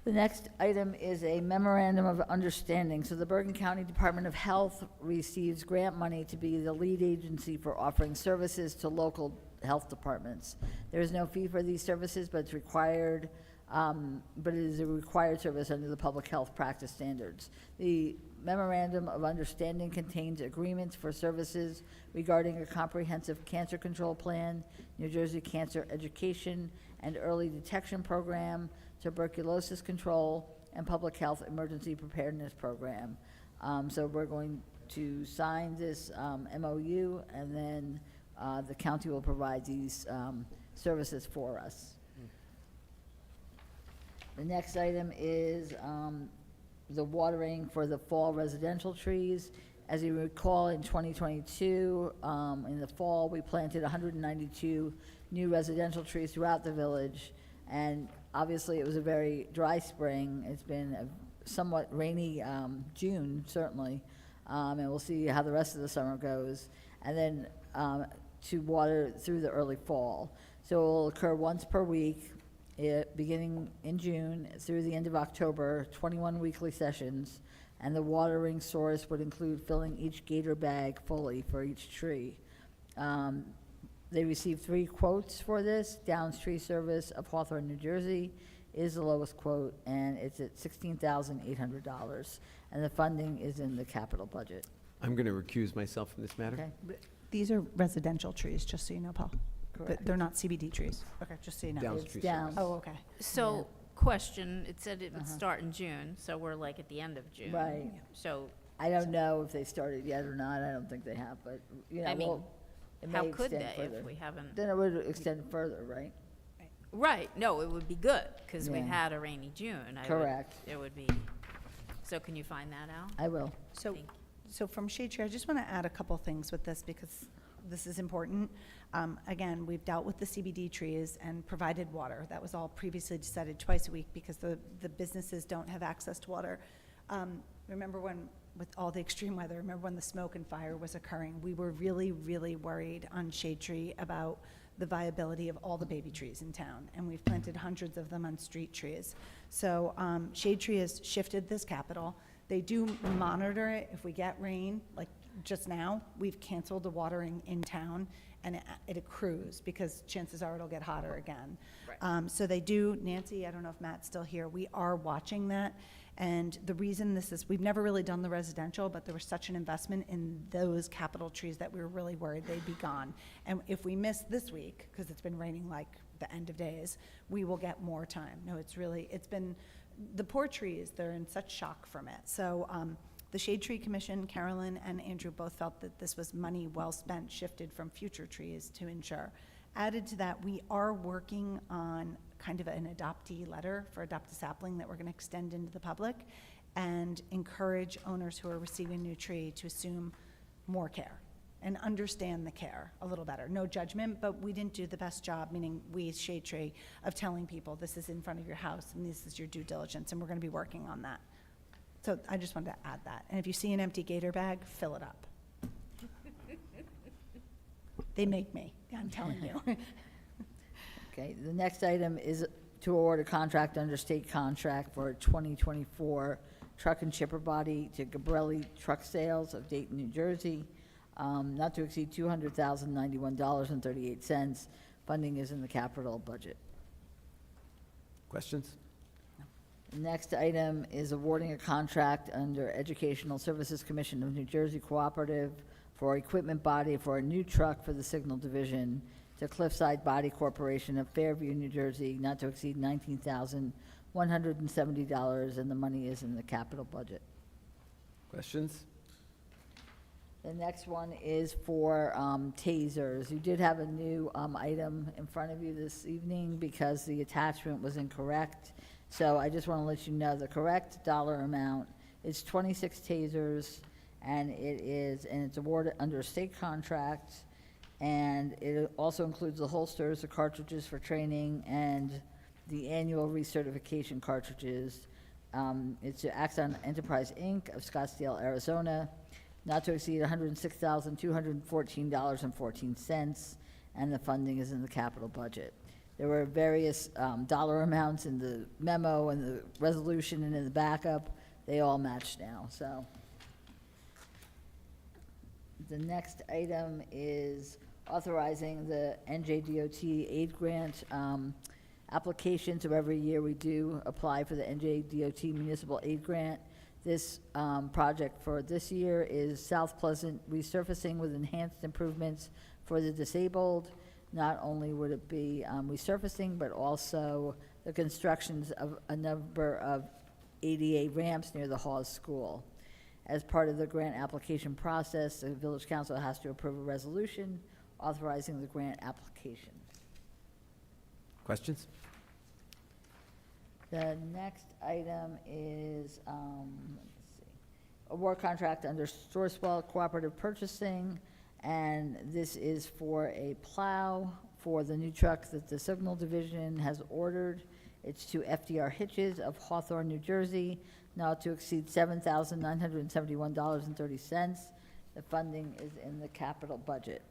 The next item is a memorandum of understanding. So the Bergen County Department of Health receives grant money to be the lead agency for offering services to local health departments. There is no fee for these services, but it's required, but it is a required service under the public health practice standards. The memorandum of understanding contains agreements for services regarding a comprehensive cancer control plan, New Jersey Cancer Education and Early Detection Program, tuberculosis control, and public health emergency preparedness program. So we're going to sign this MOU, and then the county will provide these services for us. The next item is the watering for the fall residential trees. As you recall, in 2022, in the fall, we planted 192 new residential trees throughout the village, and obviously it was a very dry spring. It's been a somewhat rainy June, certainly, and we'll see how the rest of the summer goes, and then to water through the early fall. So it will occur once per week, beginning in June through the end of October, 21 weekly sessions, and the watering source would include filling each gator bag fully for each tree. They received 3 quotes for this: Downs Tree Service of Hawthorne, New Jersey, is the lowest quote, and it's at $16,800. And the funding is in the capital budget. I'm going to recuse myself from this matter. Okay? These are residential trees, just so you know, Paul. Correct. They're not CBD trees. Okay, just so you know. Down It's Street down. Service. Oh, okay. So, question, it said it would start in June, so we're like at the end of June. Right. So, I don't know if they started yet or not. I don't think they have, but, you know, I mean, it how may could extend they further. if we haven't? Then it would extend further, right? Right, no, it would be good, because we've Yeah. had a rainy June. Correct. It would be, so can you find that out? I will. So, so from Shade Tree, I just want to add a couple things with this because this is important. Again, we've dealt with the CBD trees and provided water. That was all previously decided twice a week because the businesses don't have access to water. Remember when, with all the extreme weather, remember when the smoke and fire was occurring? We were really, really worried on Shade Tree about the viability of all the baby trees in town, and we've planted hundreds of them on street trees. So Shade Tree has shifted this capital. They do monitor it if we get rain, like just now, we've canceled the watering in town, and it accrues, because chances are it'll get hotter again. So they do, Nancy, I don't know if Matt's still here, we are watching that. And the reason this is, we've never really done the residential, but there was such an investment in those capital trees that we were really worried they'd be gone. And if we miss this week, because it's been raining like the end of days, we will get more time. No, it's been, the poor trees, they're in such shock from it. So the Shade Tree Commission, Carolyn and Andrew both felt that this was money well spent, shifted from future trees to ensure. Added to that, we are working on kind of an adoptee letter for Adopt a Sapling that we're going to extend into the public and encourage owners who are receiving a new tree to assume more care and understand the care a little better. No judgment, but we didn't do the best job, meaning we, Shade Tree, of telling people this is in front of your house and this is your due diligence, and we're going to be working on that. So I just wanted to add that. And if you see an empty Gator bag, fill it up. They make me, I'm telling you. Okay, the next item is to award a contract under state contract for a 2024 truck and chipper body to Gabrelli Truck Sales of Dayton, New Jersey, not to exceed $200,091.38. Funding is in the capital budget. Questions? The next item is awarding a contract under Educational Services Commission of New Jersey Cooperative for equipment body for a new truck for the Signal Division to Cliffside Body Corporation of Fairview, New Jersey, not to exceed $19,170, and the money is in the capital budget. Questions? The next one is for tasers. You did have a new item in front of you this evening because the attachment was incorrect. So I just want to let you know the correct dollar amount is 26 tasers, and it's awarded under a state contract, and it also includes the holsters, the cartridges for training, and the annual recertification cartridges. It's to Axon Enterprise, Inc. of Scottsdale, Arizona, not to exceed $106,214.14, and the funding is in the capital budget. There were various dollar amounts in the memo and the resolution and in the backup. They all match now, so. The next item is authorizing the NJDOT aid grant application. So every year we do apply for the NJDOT municipal aid grant. This project for this year is South Pleasant resurfacing with enhanced improvements for the disabled. Not only would it be resurfacing, but also the constructions of a number of ADA ramps near the Hawes School. As part of the grant application process, the Village Council has to approve a resolution authorizing the grant application. Questions? The next item is, let's see, award contract under Sourcewell Cooperative Purchasing, and this is for a plow for the new truck that the Signal Division has ordered. It's to FDR Hitches of Hawthorne, New Jersey, not to exceed $7,971.30. The funding is in the capital budget.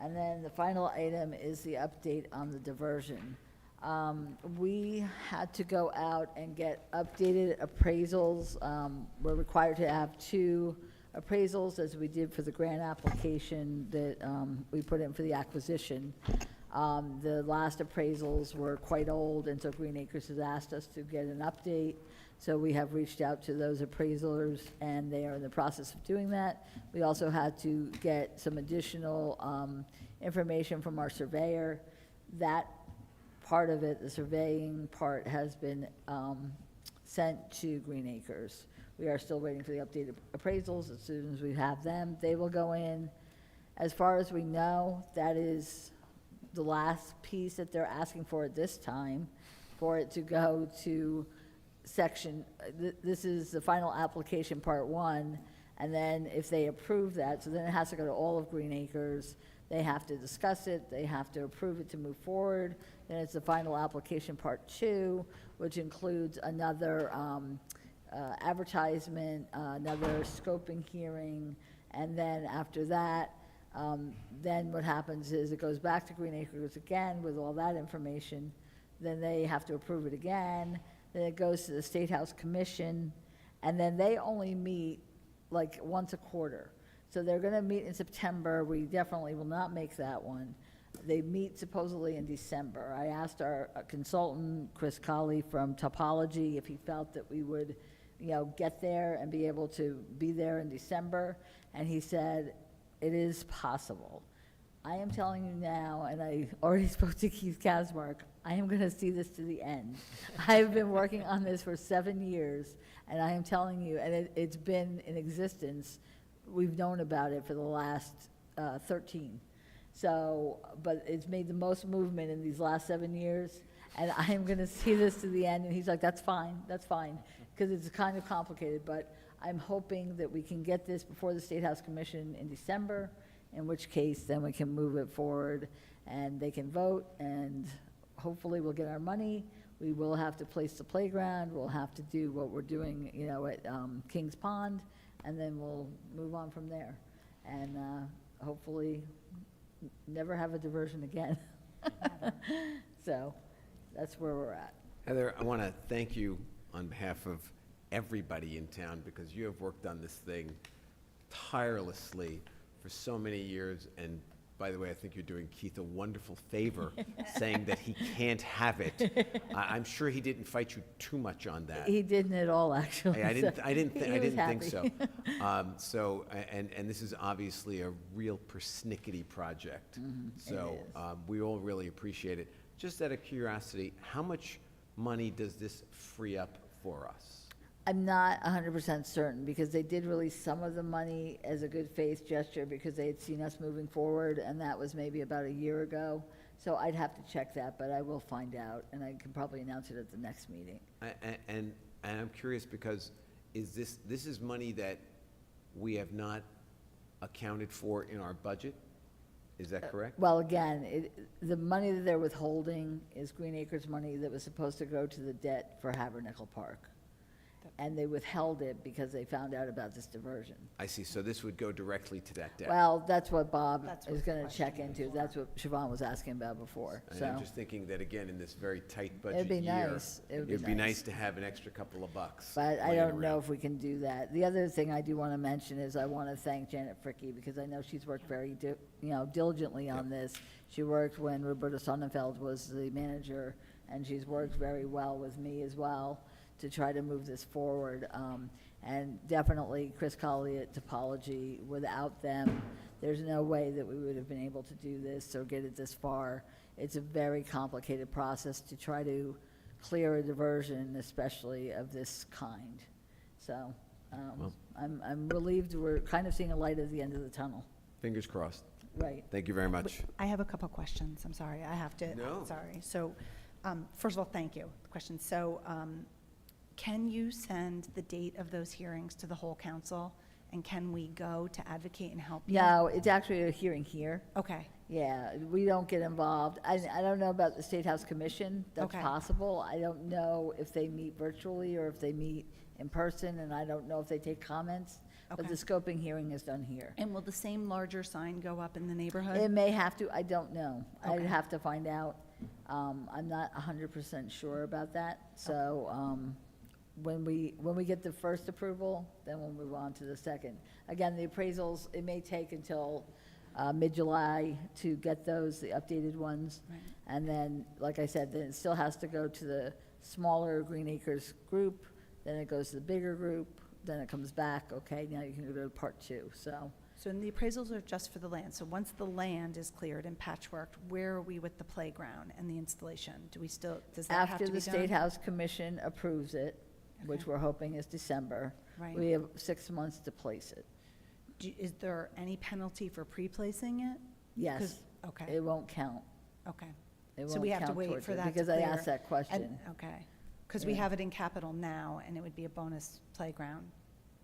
And then the final item is the update on the diversion. We had to go out and get updated appraisals. We're required to have 2 appraisals, as we did for the grant application that we put in for the acquisition. The last appraisals were quite old, and so Green Acres has asked us to get an update. So we have reached out to those appraisers, and they are in the process of doing that. We also had to get some additional information from our surveyor. That part of it, the surveying part, has been sent to Green Acres. We are still waiting for the updated appraisals. As soon as we have them, they will go in. As far as we know, that is the last piece that they're asking for at this time, for it to go to section, this is the final application, part 1, and then if they approve that, so then it has to go to all of Green Acres. They have to discuss it, they have to approve it to move forward. Then it's the final application, part 2, which includes another advertisement, another scoping hearing, and then after that, then what happens is it goes back to Green Acres again with all that information. Then they have to approve it again. Then it goes to the State House Commission, and then they only meet like once a quarter. So they're going to meet in September. We definitely will not make that one. They meet supposedly in December. I asked our consultant, Chris Colley from Topology, if he felt that we would, get there and be able to be there in December, and he said, it is possible. I am telling you now, and I already spoke to Keith Kasmark, I am going to see this to the end. I've been working on this for 7 years, and I am telling you, and it's been in existence, we've known about it for the last 13. So, but it's made the most movement in these last 7 years, and I am going to see this to the end. And he's like, that's fine, because it's kind of complicated, but I'm hoping that we can get this before the State House Commission in December, in which case then we can move it forward and they can vote, and hopefully we'll get our money. We will have to place the playground, we'll have to do what we're doing, at Kings Pond, and then we'll move on from there. And hopefully never have a diversion again. So that's where we're at. Heather, I want to thank you on behalf of everybody in town, because you have worked on this thing tirelessly for so many years. And by the way, I think you're doing Keith a wonderful favor saying that he can't have it. I'm sure he didn't fight you too much on that. He didn't at all, actually. I didn't think so. so. And this is obviously a real persnickety project. It So is. we all really appreciate it. Just out of curiosity, how much money does this free up for us? I'm not 100% certain, because they did release some of the money as a good faith gesture because they had seen us moving forward, and that was maybe about a year ago. So I'd have to check that, but I will find out, and I can probably announce it at the next meeting. And I'm curious, because this is money that we have not accounted for in our budget? Is that correct? Well, again, the money that they're withholding is Green Acres money that was supposed to go to the debt for Habernickel Park. And they withheld it because they found out about this diversion. I see. So this would go directly to that debt. Well, that's what Bob That's is what going the to check question into. was. That's what Siobhan was asking about before, And so. I'm just thinking that, again, in this very tight budget It'd be year, nice. It would be it'd be nice. nice to have an extra couple of bucks. But I laying don't know around. if we can do that. The other thing I do want to mention is I want to thank Janet Fricke, because I know she's worked very, diligently on this. She worked when Roberta Sonnenfeld was the manager, and she's worked very well with me as well to try to move this forward. And definitely Chris Colley at Topology, without them, there's no way that we would have been able to do this or get it this far. It's a very complicated process to try to clear a diversion, especially of this kind. So Well. I'm relieved we're kind of seeing a light at the end of the tunnel. Fingers crossed. Right. Thank you very much. I have a couple questions. I'm sorry, I have to. No. Sorry. So, first of all, thank you. Question. So, can you send the date of those hearings to the whole council? And can we go to advocate and help you? No, it's actually a hearing here. Okay. Yeah, we don't get involved. I don't know about the State House Commission. That's Okay. possible. I don't know if they meet virtually or if they meet in person, and I don't know if they take comments. But Okay. the scoping hearing is done here. And will the same larger sign go up in the neighborhood? It may have to, I don't know. I'd Okay. have to find out. I'm not 100% sure about that. So when we get the first approval, then we'll move on to the second. Again, the appraisals, it may take until mid-July to get those, the updated ones. Right. And then, like I said, then it still has to go to the smaller Green Acres group, then it goes to the bigger group, then it comes back, okay, now you can go to part 2, so. So and the appraisals are just for the land. So once the land is cleared and patchworked, where are we with the playground and the installation? Do we still, does that have After to be the done? State House Commission approves it, which we're hoping is December, Right. we have 6 months to place it. Is there any penalty for pre-placing it? Yes. 'Cause- Okay, It won't count. okay. It So won't we have to count wait towards for it, that to because I clear. asked that question. Okay, because we Yeah. have it in capital now, and it would be a bonus playground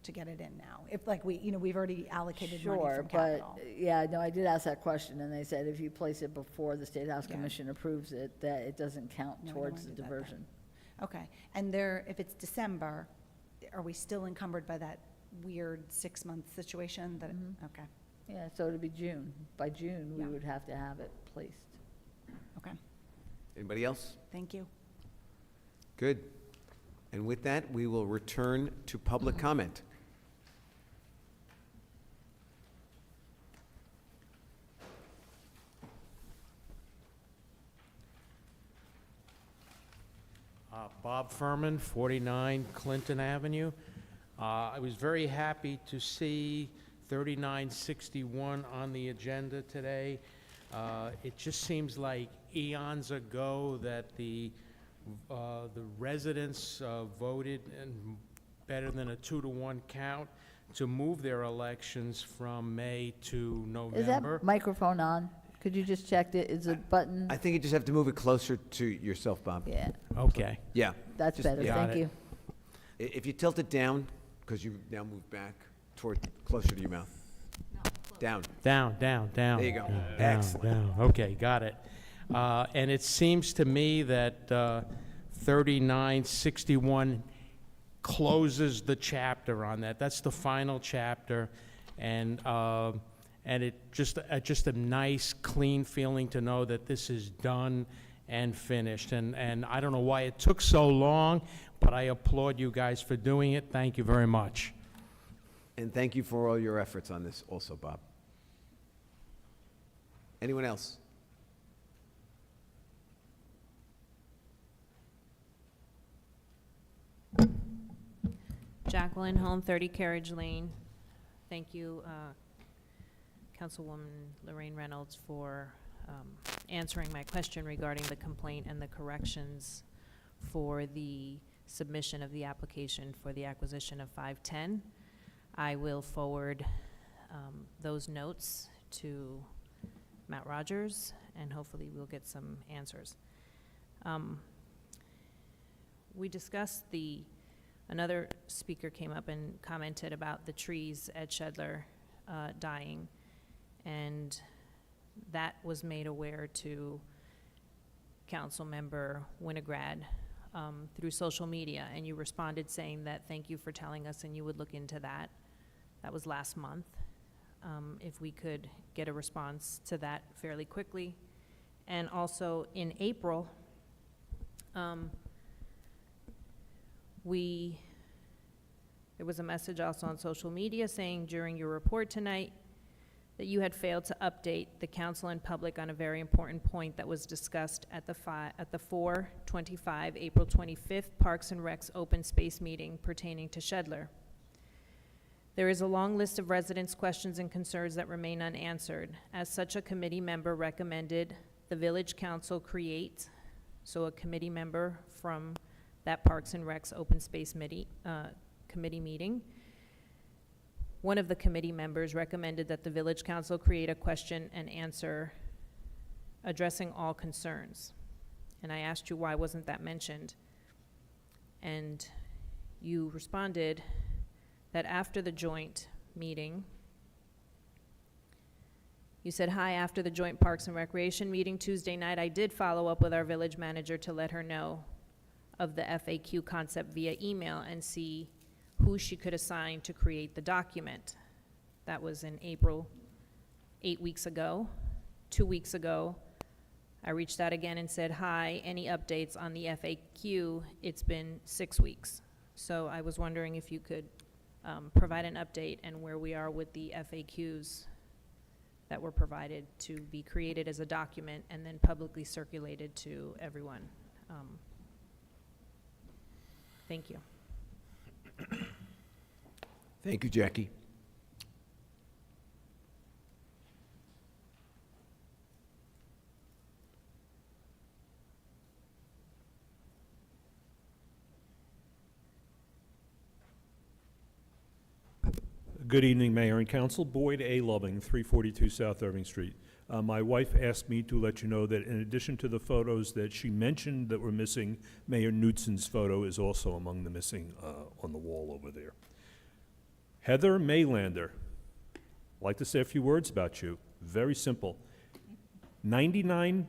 to get it in now. If like we've already allocated money Sure, from but, capital. yeah, no, I did ask that question, and they said if you place it before the State House Yeah. Commission approves it, that it doesn't count No, we don't towards the wanna do that then. diversion. Okay, and there, if it's December, are we still encumbered by that weird 6-month situation that, Mhm. okay, Yeah, so it'll be June. By June, we Yeah. would have to have it placed. okay, Anybody else? thank you. Good. And with that, we will return to public comment. Bob Furman, 49 Clinton Avenue. I was very happy to see 3961 on the agenda today. It just seems like eons ago that the residents voted and better than a 2-to-1 count to move their elections from May to November. Is that microphone on? Could you just check it? Is it button? I think you just have to move it closer to yourself, Bob. Yeah, Okay. Yeah. that's Just- better, yeah. thank Got it. you. If you tilt it down, because you now moved back toward, closer to your mouth. Down. Down, down, down. There you go. down, Excellent. Down. Okay, got it. And it seems to me that 3961 closes the chapter on that. That's the final chapter, and it just a nice, clean feeling to know that this is done and finished. And I don't know why it took so long, but I applaud you guys for doing it. Thank you very much. And thank you for all your efforts on this also, Bob. Anyone else? Jacqueline Home, 30 Carriage Lane. Thank you, Councilwoman Lorraine Reynolds, for answering my question regarding the complaint and the corrections for the submission of the application for the acquisition of 510. I will forward those notes to Matt Rogers, and hopefully we'll get some answers. We discussed another speaker came up and commented about the trees at Shedler dying, and that was made aware to Councilmember Winograd through social media, and you responded saying that thank you for telling us and you would look into that. That was last month. If we could get a response to that fairly quickly. And also in April, there was a message also on social media saying during your report tonight that you had failed to update the council and public on a very important point that was discussed at the 4/25, April 25th Parks and Recs open space meeting pertaining to Shedler. There is a long list of residents' questions and concerns that remain unanswered. As such, a committee member recommended the village council create, so a committee member from that Parks and Recs open space committee meeting. One of the committee members recommended that the village council create a question and answer addressing all concerns. And I asked you why wasn't that mentioned? And you responded that after the joint meeting, you said, hi, after the joint Parks and Recreation meeting Tuesday night, I did follow up with our village manager to let her know of the FAQ concept via email and see who she could assign to create the document. That was in April, 8 weeks ago. 2 weeks ago, I reached out again and said, hi, any updates on the FAQ? It's been 6 weeks. So I was wondering if you could provide an update and where we are with the FAQs that were provided to be created as a document and then publicly circulated to everyone. Thank you. Thank you, Jackie. Good evening, Mayor and Council. Boyd A. Loving, 342 South Irving Street. My wife asked me to let you know that in addition to the photos that she mentioned that were missing, Mayor Knudsen's photo is also among the missing on the wall over there. Heather Maylander, I'd like to say a few words about you. Very simple. 99%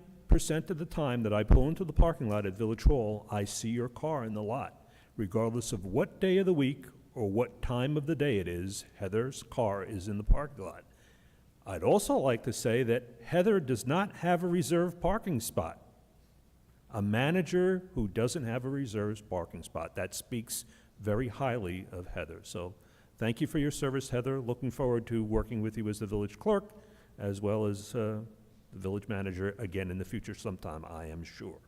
of the time that I pull into the parking lot at Village Hall, I see your car in the lot. Regardless of what day of the week or what time of the day it is, Heather's car is in the parking lot. I'd also like to say that Heather does not have a reserved parking spot. A manager who doesn't have a reserved parking spot, that speaks very highly of Heather. So thank you for your service, Heather. Looking forward to working with you as the village clerk, as well as the village manager again in the future sometime, I am sure.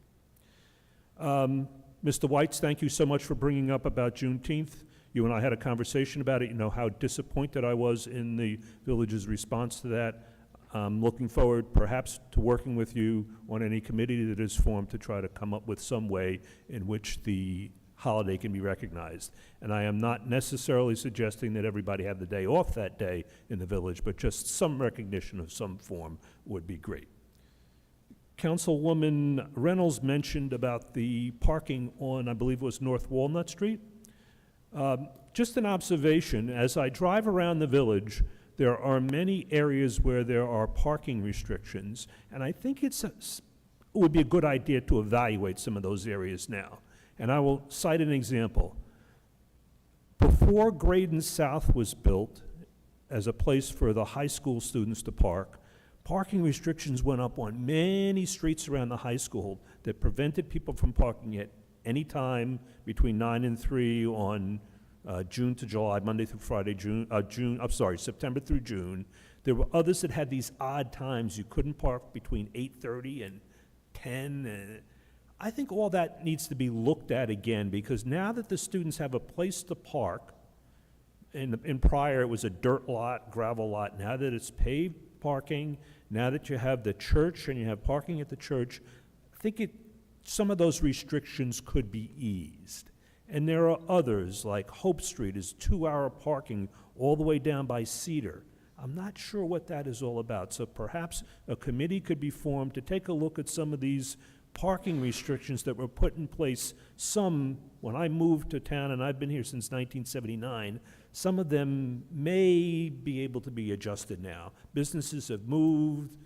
Mr. Weitz, thank you so much for bringing up about Juneteenth. You and I had a conversation about it. You know how disappointed I was in the village's response to that. I'm looking forward perhaps to working with you on any committee that is formed to try to come up with some way in which the holiday can be recognized. And I am not necessarily suggesting that everybody have the day off that day in the village, but just some recognition of some form would be great. Councilwoman Reynolds mentioned about the parking on, I believe it was North Walnut Street. Just an observation, as I drive around the village, there are many areas where there are parking restrictions, and I think it would be a good idea to evaluate some of those areas now. And I will cite an example. Before Graydon South was built as a place for the high school students to park, parking restrictions went up on many streets around the high school that prevented people from parking at any time between 9 and 3 on June to July, Monday through Friday, September through June. There were others that had these odd times. You couldn't park between 8:30 and 10. I think all that needs to be looked at again, because now that the students have a place to park, in prior it was a dirt lot, gravel lot, now that it's paved parking, now that you have the church and you have parking at the church, I think some of those restrictions could be eased. And there are others, like Hope Street is 2-hour parking all the way down by Cedar. I'm not sure what that is all about, so perhaps a committee could be formed to take a look at some of these parking restrictions that were put in place. Some, when I moved to town, and I've been here since 1979, some of them may be able to be adjusted now. Businesses have moved.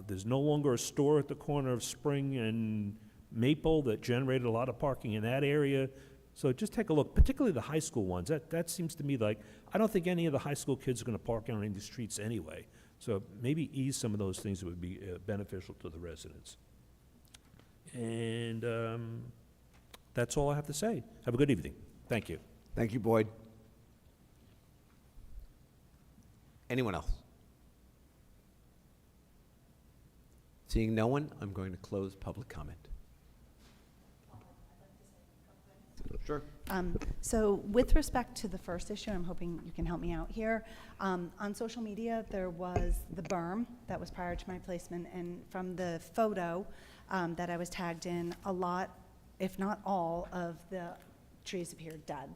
There's no longer a store at the corner of Spring and Maple that generated a lot of parking in that area. So just take a look, particularly the high school ones. That seems to me like, I don't think any of the high school kids are going to park on any of the streets anyway. So maybe ease some of those things that would be beneficial to the residents. And that's all I have to say. Have a good evening. Thank you. Thank you, Boyd. Anyone else? Seeing no one, I'm going to close public comment. Sure. So with respect to the first issue, I'm hoping you can help me out here. On social media, there was the berm that was prior to my placement, and from the photo that I was tagged in, a lot, if not all, of the trees appeared dead.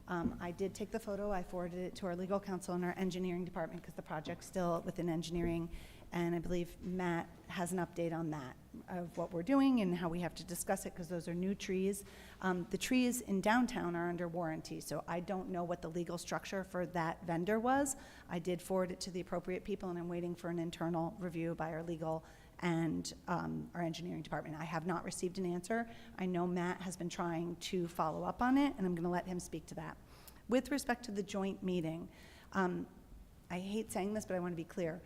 I did take the photo, I forwarded it to our legal counsel and our engineering department because the project's still within engineering, and I believe Matt has an update on that, of what we're doing and how we have to discuss it, because those are new trees. The trees in downtown are under warranty, so I don't know what the legal structure for that vendor was. I did forward it to the appropriate people, and I'm waiting for an internal review by our legal and our engineering department. I have not received an answer. I know Matt has been trying to follow up on it, and I'm going to let him speak to that. With respect to the joint meeting, I hate saying this, but I want to be clear.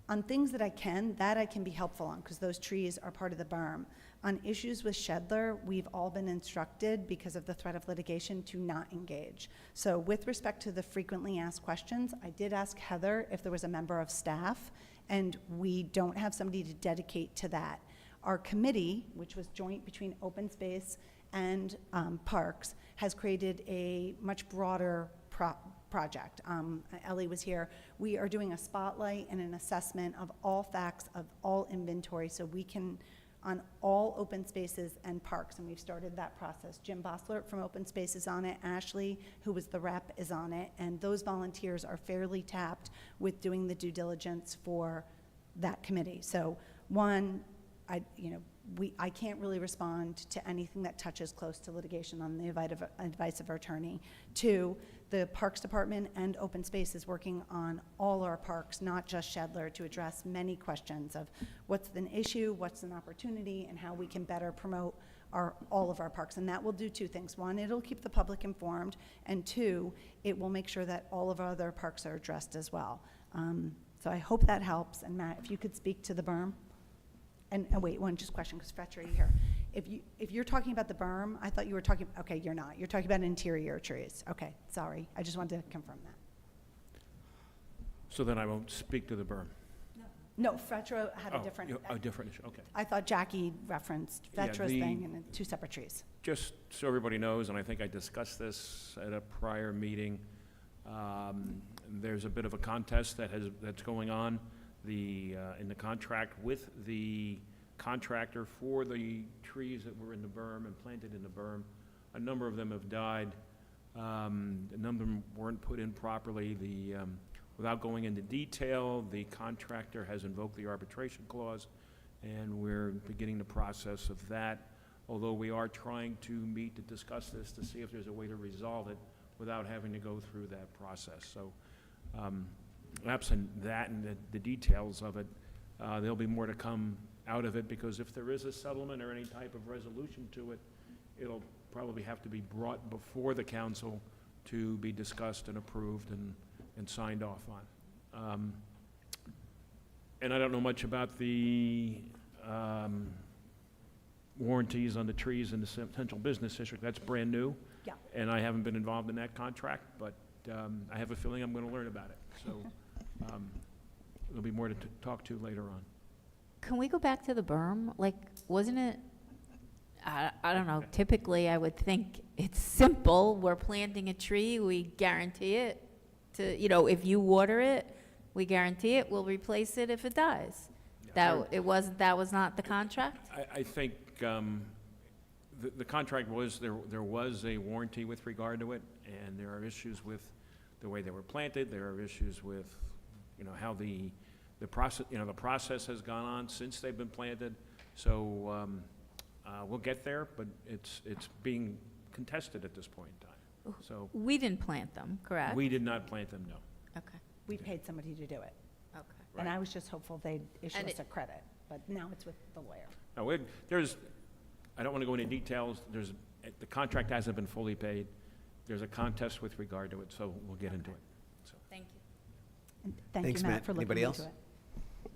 On things that I can be helpful on, because those trees are part of the berm. On issues with Shedler, we've all been instructed, because of the threat of litigation, to not engage. So with respect to the frequently asked questions, I did ask Heather if there was a member of staff, and we don't have somebody to dedicate to that. Our committee, which was joint between open space and parks, has created a much broader project. Ellie was here. We are doing a spotlight and an assessment of all facts of all inventory so we can, on all open spaces and parks, and we've started that process. Jim Bossler from Open Space is on it. Ashley, who was the rep, is on it, and those volunteers are fairly tapped with doing the due diligence for that committee. So one, I can't really respond to anything that touches close to litigation on the advice of our attorney. Two, the Parks Department and Open Space is working on all our parks, not just Shedler, to address many questions of what's an issue, what's an opportunity, and how we can better promote all of our parks. And that will do two things. One, it'll keep the public informed, and two, it will make sure that all of our other parks are addressed as well. So I hope that helps. And Matt, if you could speak to the berm. And wait, one just question, because Fetch right here. If you're talking about the berm, I thought you were talking, okay, you're not. You're talking about interior trees. Okay, sorry. I just wanted to confirm that. So then I won't speak to the berm. No, FETRA had a different. A different issue, okay. I thought Jackie referenced Yeah, FETRA's thing and two separate trees. Just so everybody knows, and I think I discussed this at a prior meeting, there's a bit of a contest that's going on in the contract with the contractor for the trees that were in the berm and planted in the berm. A number of them have died. A number of them weren't put in properly. Without going into detail, the contractor has invoked the arbitration clause, and we're beginning the process of that, although we are trying to meet to discuss this to see if there's a way to resolve it without having to go through that process. So absent that and the details of it, there'll be more to come out of it, because if there is a settlement or any type of resolution to it, it'll probably have to be brought before the council to be discussed and approved and signed off on. And I don't know much about the warranties on the trees in the Central Business District. That's brand new. Yeah. And I haven't been involved in that contract, but I have a feeling I'm going to learn about it. So there'll be more to talk to later on. Can we go back to the berm? Like, wasn't it, I don't know, typically I would think it's simple. We're planting a tree, we guarantee it to, if you water it, we guarantee it, we'll replace it if it dies. Yeah, That was not the contract? I think the contract was, there was a warranty with regard to it, and there are issues with the way they were planted. There are issues with, how the process has gone on since they've been planted. So we'll get there, but it's being contested at this point in time. So We didn't plant them, correct? we did not plant them, no. Okay. We paid somebody to do it. Okay. And I was just hopeful they'd issue And us a credit, but now it's with the lawyer. No, I don't want to go into details. The contract hasn't been fully paid. There's a contest with regard to it, so we'll get into it. So. Thank you. And thank Thanks, you, Matt, Matt. for looking Anybody into else? it.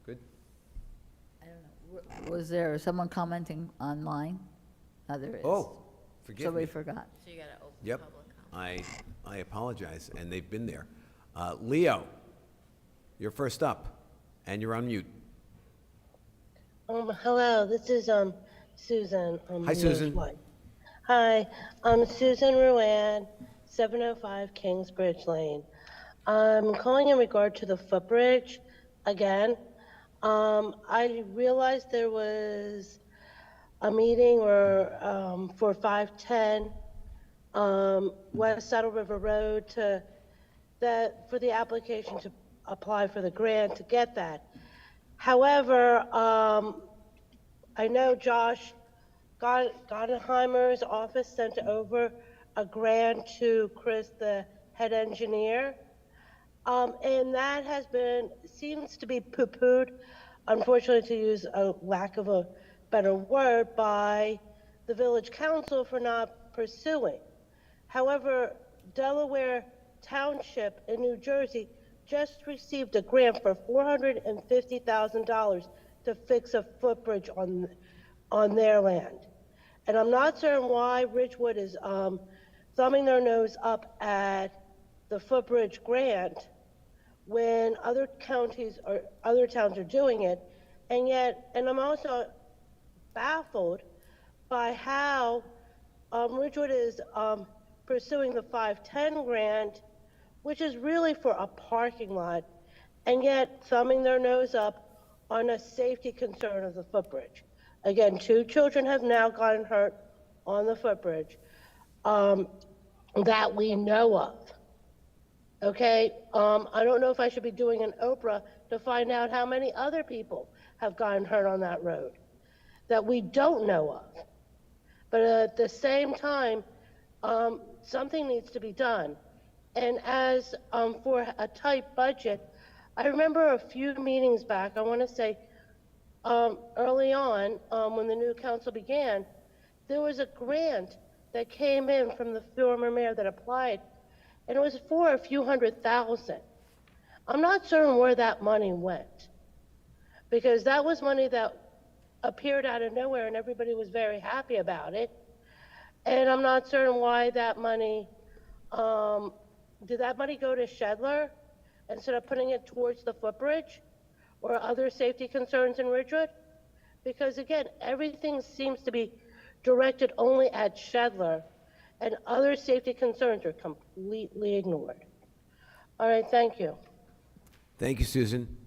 Good? I don't know. Was there someone commenting online? There is. Oh, forgive Somebody me. forgot. So you got to open Yep, public comment. I apologize, and they've been there. Leo, you're first up, and you're on mute. Hello, this is Susan. Hi, Susan. Hi, I'm Susan Ruan, 705 Kingsbridge Lane. I'm calling in regard to the footbridge again. I realized there was a meeting for 510 West Saddle River Road for the application to apply for the grant to get that. However, I know Josh Gottenheimer's office sent over a grant to Chris, the head engineer, and that seems to be poo-pooed, unfortunately, to use a lack of a better word, by the village council for not pursuing. However, Delaware Township in New Jersey just received a grant for $450,000 to fix a footbridge on their land. And I'm not certain why Ridgewood is thumbing their nose up at the footbridge grant when other counties or other towns are doing it. And yet, and I'm also baffled by how Ridgewood is pursuing the 510 grant, which is really for a parking lot, and yet thumbing their nose up on a safety concern of the footbridge. Again, 2 children have now gotten hurt on the footbridge that we know of. Okay, I don't know if I should be doing an Oprah to find out how many other people have gotten hurt on that road that we don't know of. But at the same time, something needs to be done. And as for a tight budget, I remember a few meetings back, I want to say early on, when the new council began, there was a grant that came in from the former mayor that applied, and it was for a few $100,000. I'm not certain where that money went, because that was money that appeared out of nowhere and everybody was very happy about it. And I'm not certain why that money, did that money go to Shedler instead of putting it towards the footbridge or other safety concerns in Ridgewood? Because again, everything seems to be directed only at Shedler, and other safety concerns are completely ignored. All right, thank you. Thank you, Susan.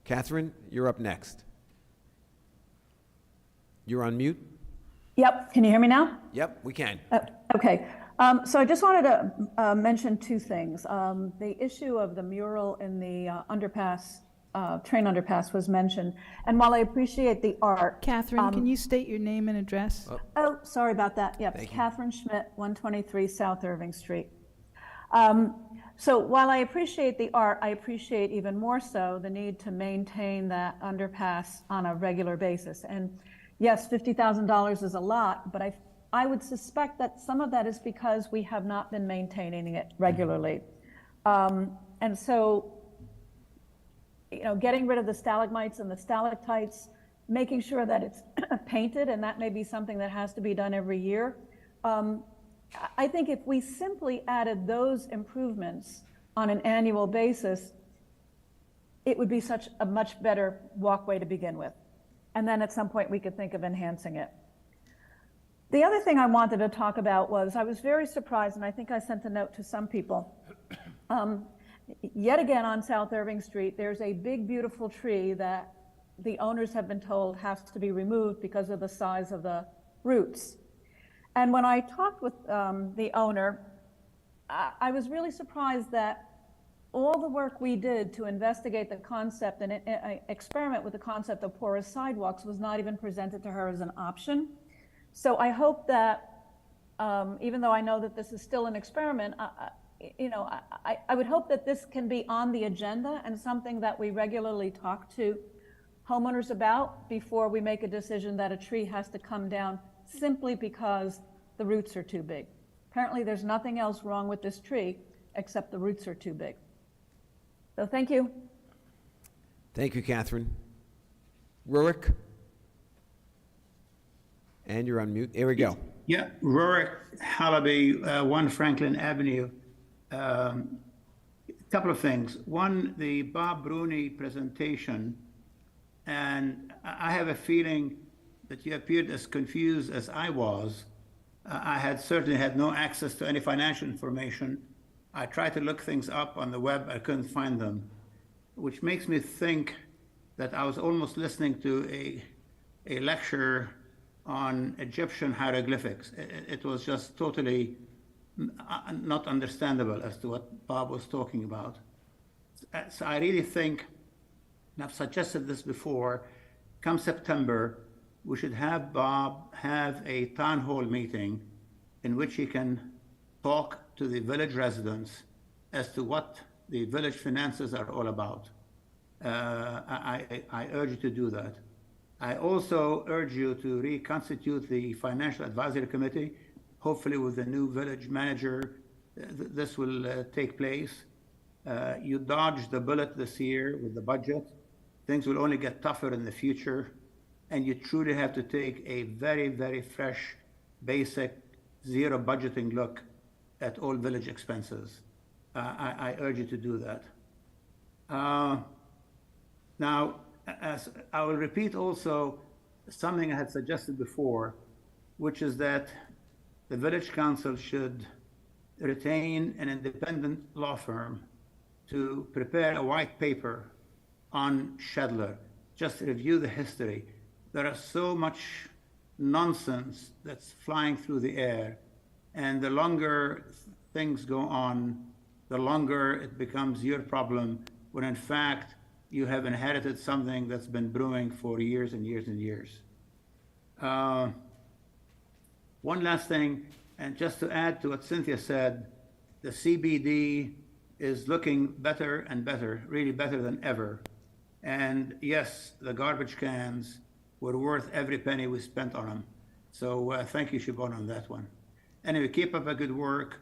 Catherine, you're up next. You're on mute? Yep, can you hear me now? Yep, we can. Okay, so I just wanted to mention 2 things. The issue of the mural in the underpass, train underpass was mentioned. And while I appreciate the art. Catherine, can you state your name and address? Oh, sorry about that. Yep, Thank you. Catherine Schmidt, 123 South Irving Street. So while I appreciate the art, I appreciate even more so the need to maintain that underpass on a regular basis. And yes, $50,000 is a lot, but I would suspect that some of that is because we have not been maintaining it regularly. And so, you know, getting rid of the stalagmites and the stalactites, making sure that it's painted, and that may be something that has to be done every year. I think if we simply added those improvements on an annual basis, it would be such a much better walkway to begin with. And then at some point we could think of enhancing it. The other thing I wanted to talk about was I was very surprised, and I think I sent a note to some people. Yet again on South Irving Street, there's a big, beautiful tree that the owners have been told has to be removed because of the size of the roots. And when I talked with the owner, I was really surprised that all the work we did to investigate the concept and experiment with the concept of porous sidewalks was not even presented to her as an option. So I hope that, even though I know that this is still an experiment, I would hope that this can be on the agenda and something that we regularly talk to homeowners about before we make a decision that a tree has to come down simply because the roots are too big. Apparently there's nothing else wrong with this tree except the roots are too big. So thank you. Thank you, Catherine. Rurik? And you're on mute. Here we go. Yeah, Rurik Halaby, 1 Franklin Avenue. A couple of things. One, the Bob Bruni presentation, and I have a feeling that you appeared as confused as I was. I had certainly had no access to any financial information. I tried to look things up on the web, I couldn't find them, which makes me think that I was almost listening to a lecture on Egyptian hieroglyphics. It was just totally not understandable as to what Bob was talking about. So I really think, and I've suggested this before, come September, we should have Bob have a town hall meeting in which he can talk to the village residents as to what the village finances are all about. I urge you to do that. I also urge you to reconstitute the Financial Advisory Committee. Hopefully with the new village manager, this will take place. You dodged the bullet this year with the budget. Things will only get tougher in the future. And you truly have to take a very, very fresh, basic, zero budgeting look at all village expenses. I urge you to do that. Now, as I will repeat also something I had suggested before, which is that the village council should retain an independent law firm to prepare a white paper on Shedler. Just review the history. There is so much nonsense that's flying through the air, and the longer things go on, the longer it becomes your problem, when in fact you have inherited something that's been brewing for years and years and years. One last thing, and just to add to what Cynthia said, the CBD is looking better and better, really better than ever. And yes, the garbage cans were worth every penny we spent on them. So thank you, Siobhan, on that one. Anyway, keep up the good work.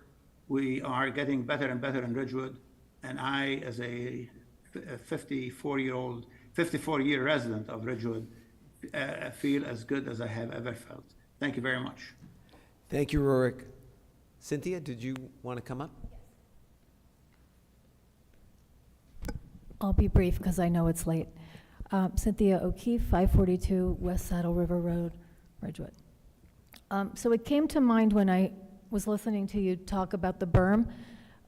We are getting better and better in Ridgewood. And I, as a 54-year resident of Ridgewood, feel as good as I have ever felt. Thank you very much. Thank you, Rurik. Cynthia, did you want to come up? I'll be brief because I know it's late. Cynthia O'Keefe, 542 West Saddle River Road, Ridgewood. So it came to mind when I was listening to you talk about the berm,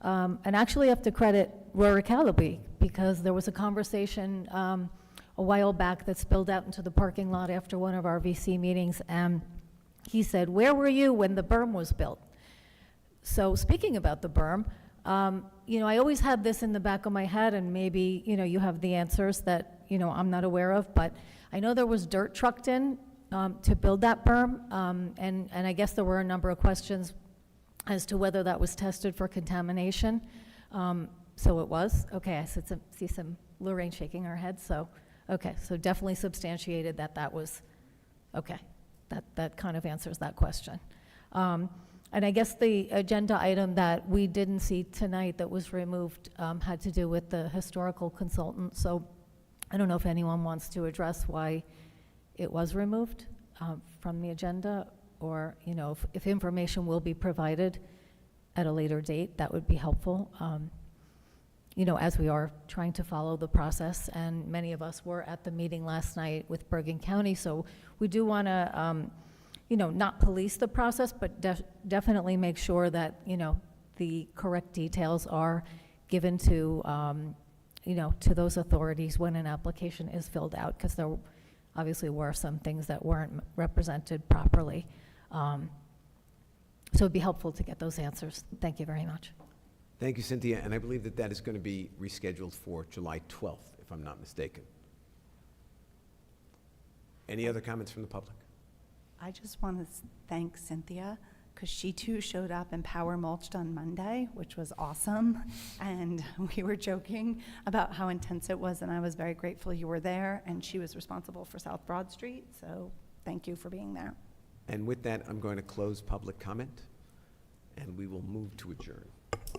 and actually I have to credit Rurik Halaby, because there was a conversation a while back that spilled out into the parking lot after one of our VC meetings, and he said, "Where were you when the berm was built?" So speaking about the berm, you know, I always had this in the back of my head, and maybe, you know, you have the answers that, you know, I'm not aware of, but I know there was dirt trucked in to build that berm, and I guess there were a number of questions as to whether that was tested for contamination. So it was? Okay, I see some Lorraine shaking her head, so, okay, so definitely substantiated that that was, okay, that kind of answers that question. And I guess the agenda item that we didn't see tonight that was removed had to do with the historical consultant. So I don't know if anyone wants to address why it was removed from the agenda, or, you know, if information will be provided at a later date, that would be helpful. You know, as we are trying to follow the process, and many of us were at the meeting last night with Bergen County, so we do want to, you know, not police the process, but definitely make sure that, you know, the correct details are given to, you know, to those authorities when an application is filled out, because there obviously were some things that weren't represented properly. So it'd be helpful to get those answers. Thank you very much. Thank you, Cynthia, and I believe that that is going to be rescheduled for July 12th, if I'm not mistaken. Any other comments from the public? I just want to thank Cynthia, because she too showed up and power mulched on Monday, which was awesome. And we were joking about how intense it was, and I was very grateful you were there, and she was responsible for South Broad Street, so thank you for being there. And with that, I'm going to close public comment, and we will move to adjourn.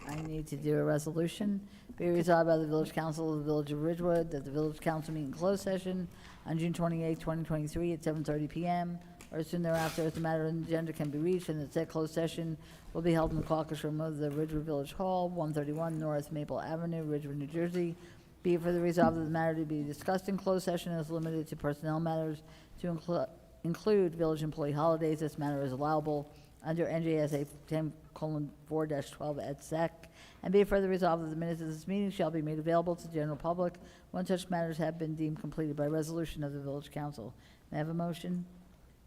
I need to do a resolution. Be resolved by the Village Council of the Village of Ridgewood that the Village Council meet in closed session on June 28, 2023 at 7:30 PM or soon thereafter, as the matter on the agenda can be reached, and the said closed session will be held in the caucus room of the Ridgewood Village Hall, 131 North Maple Avenue, Ridgewood, New Jersey. Be it further resolved that the matter to be discussed in closed session is limited to personnel matters to include village employee holidays. This matter is allowable under NJSA 10:4-12 et sec. And be it further resolved that the minutes of this meeting shall be made available to the general public when such matters have been deemed completed by resolution of the Village Council. May I have a motion?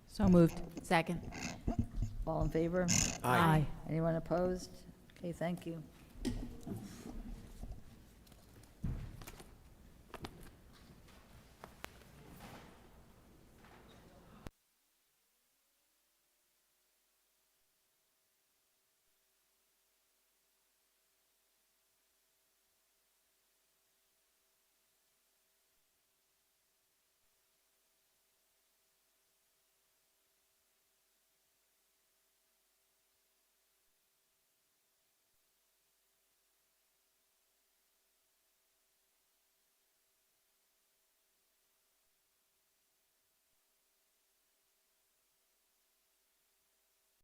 So moved. Second. All in favor? Aye. Anyone opposed? Okay, thank you.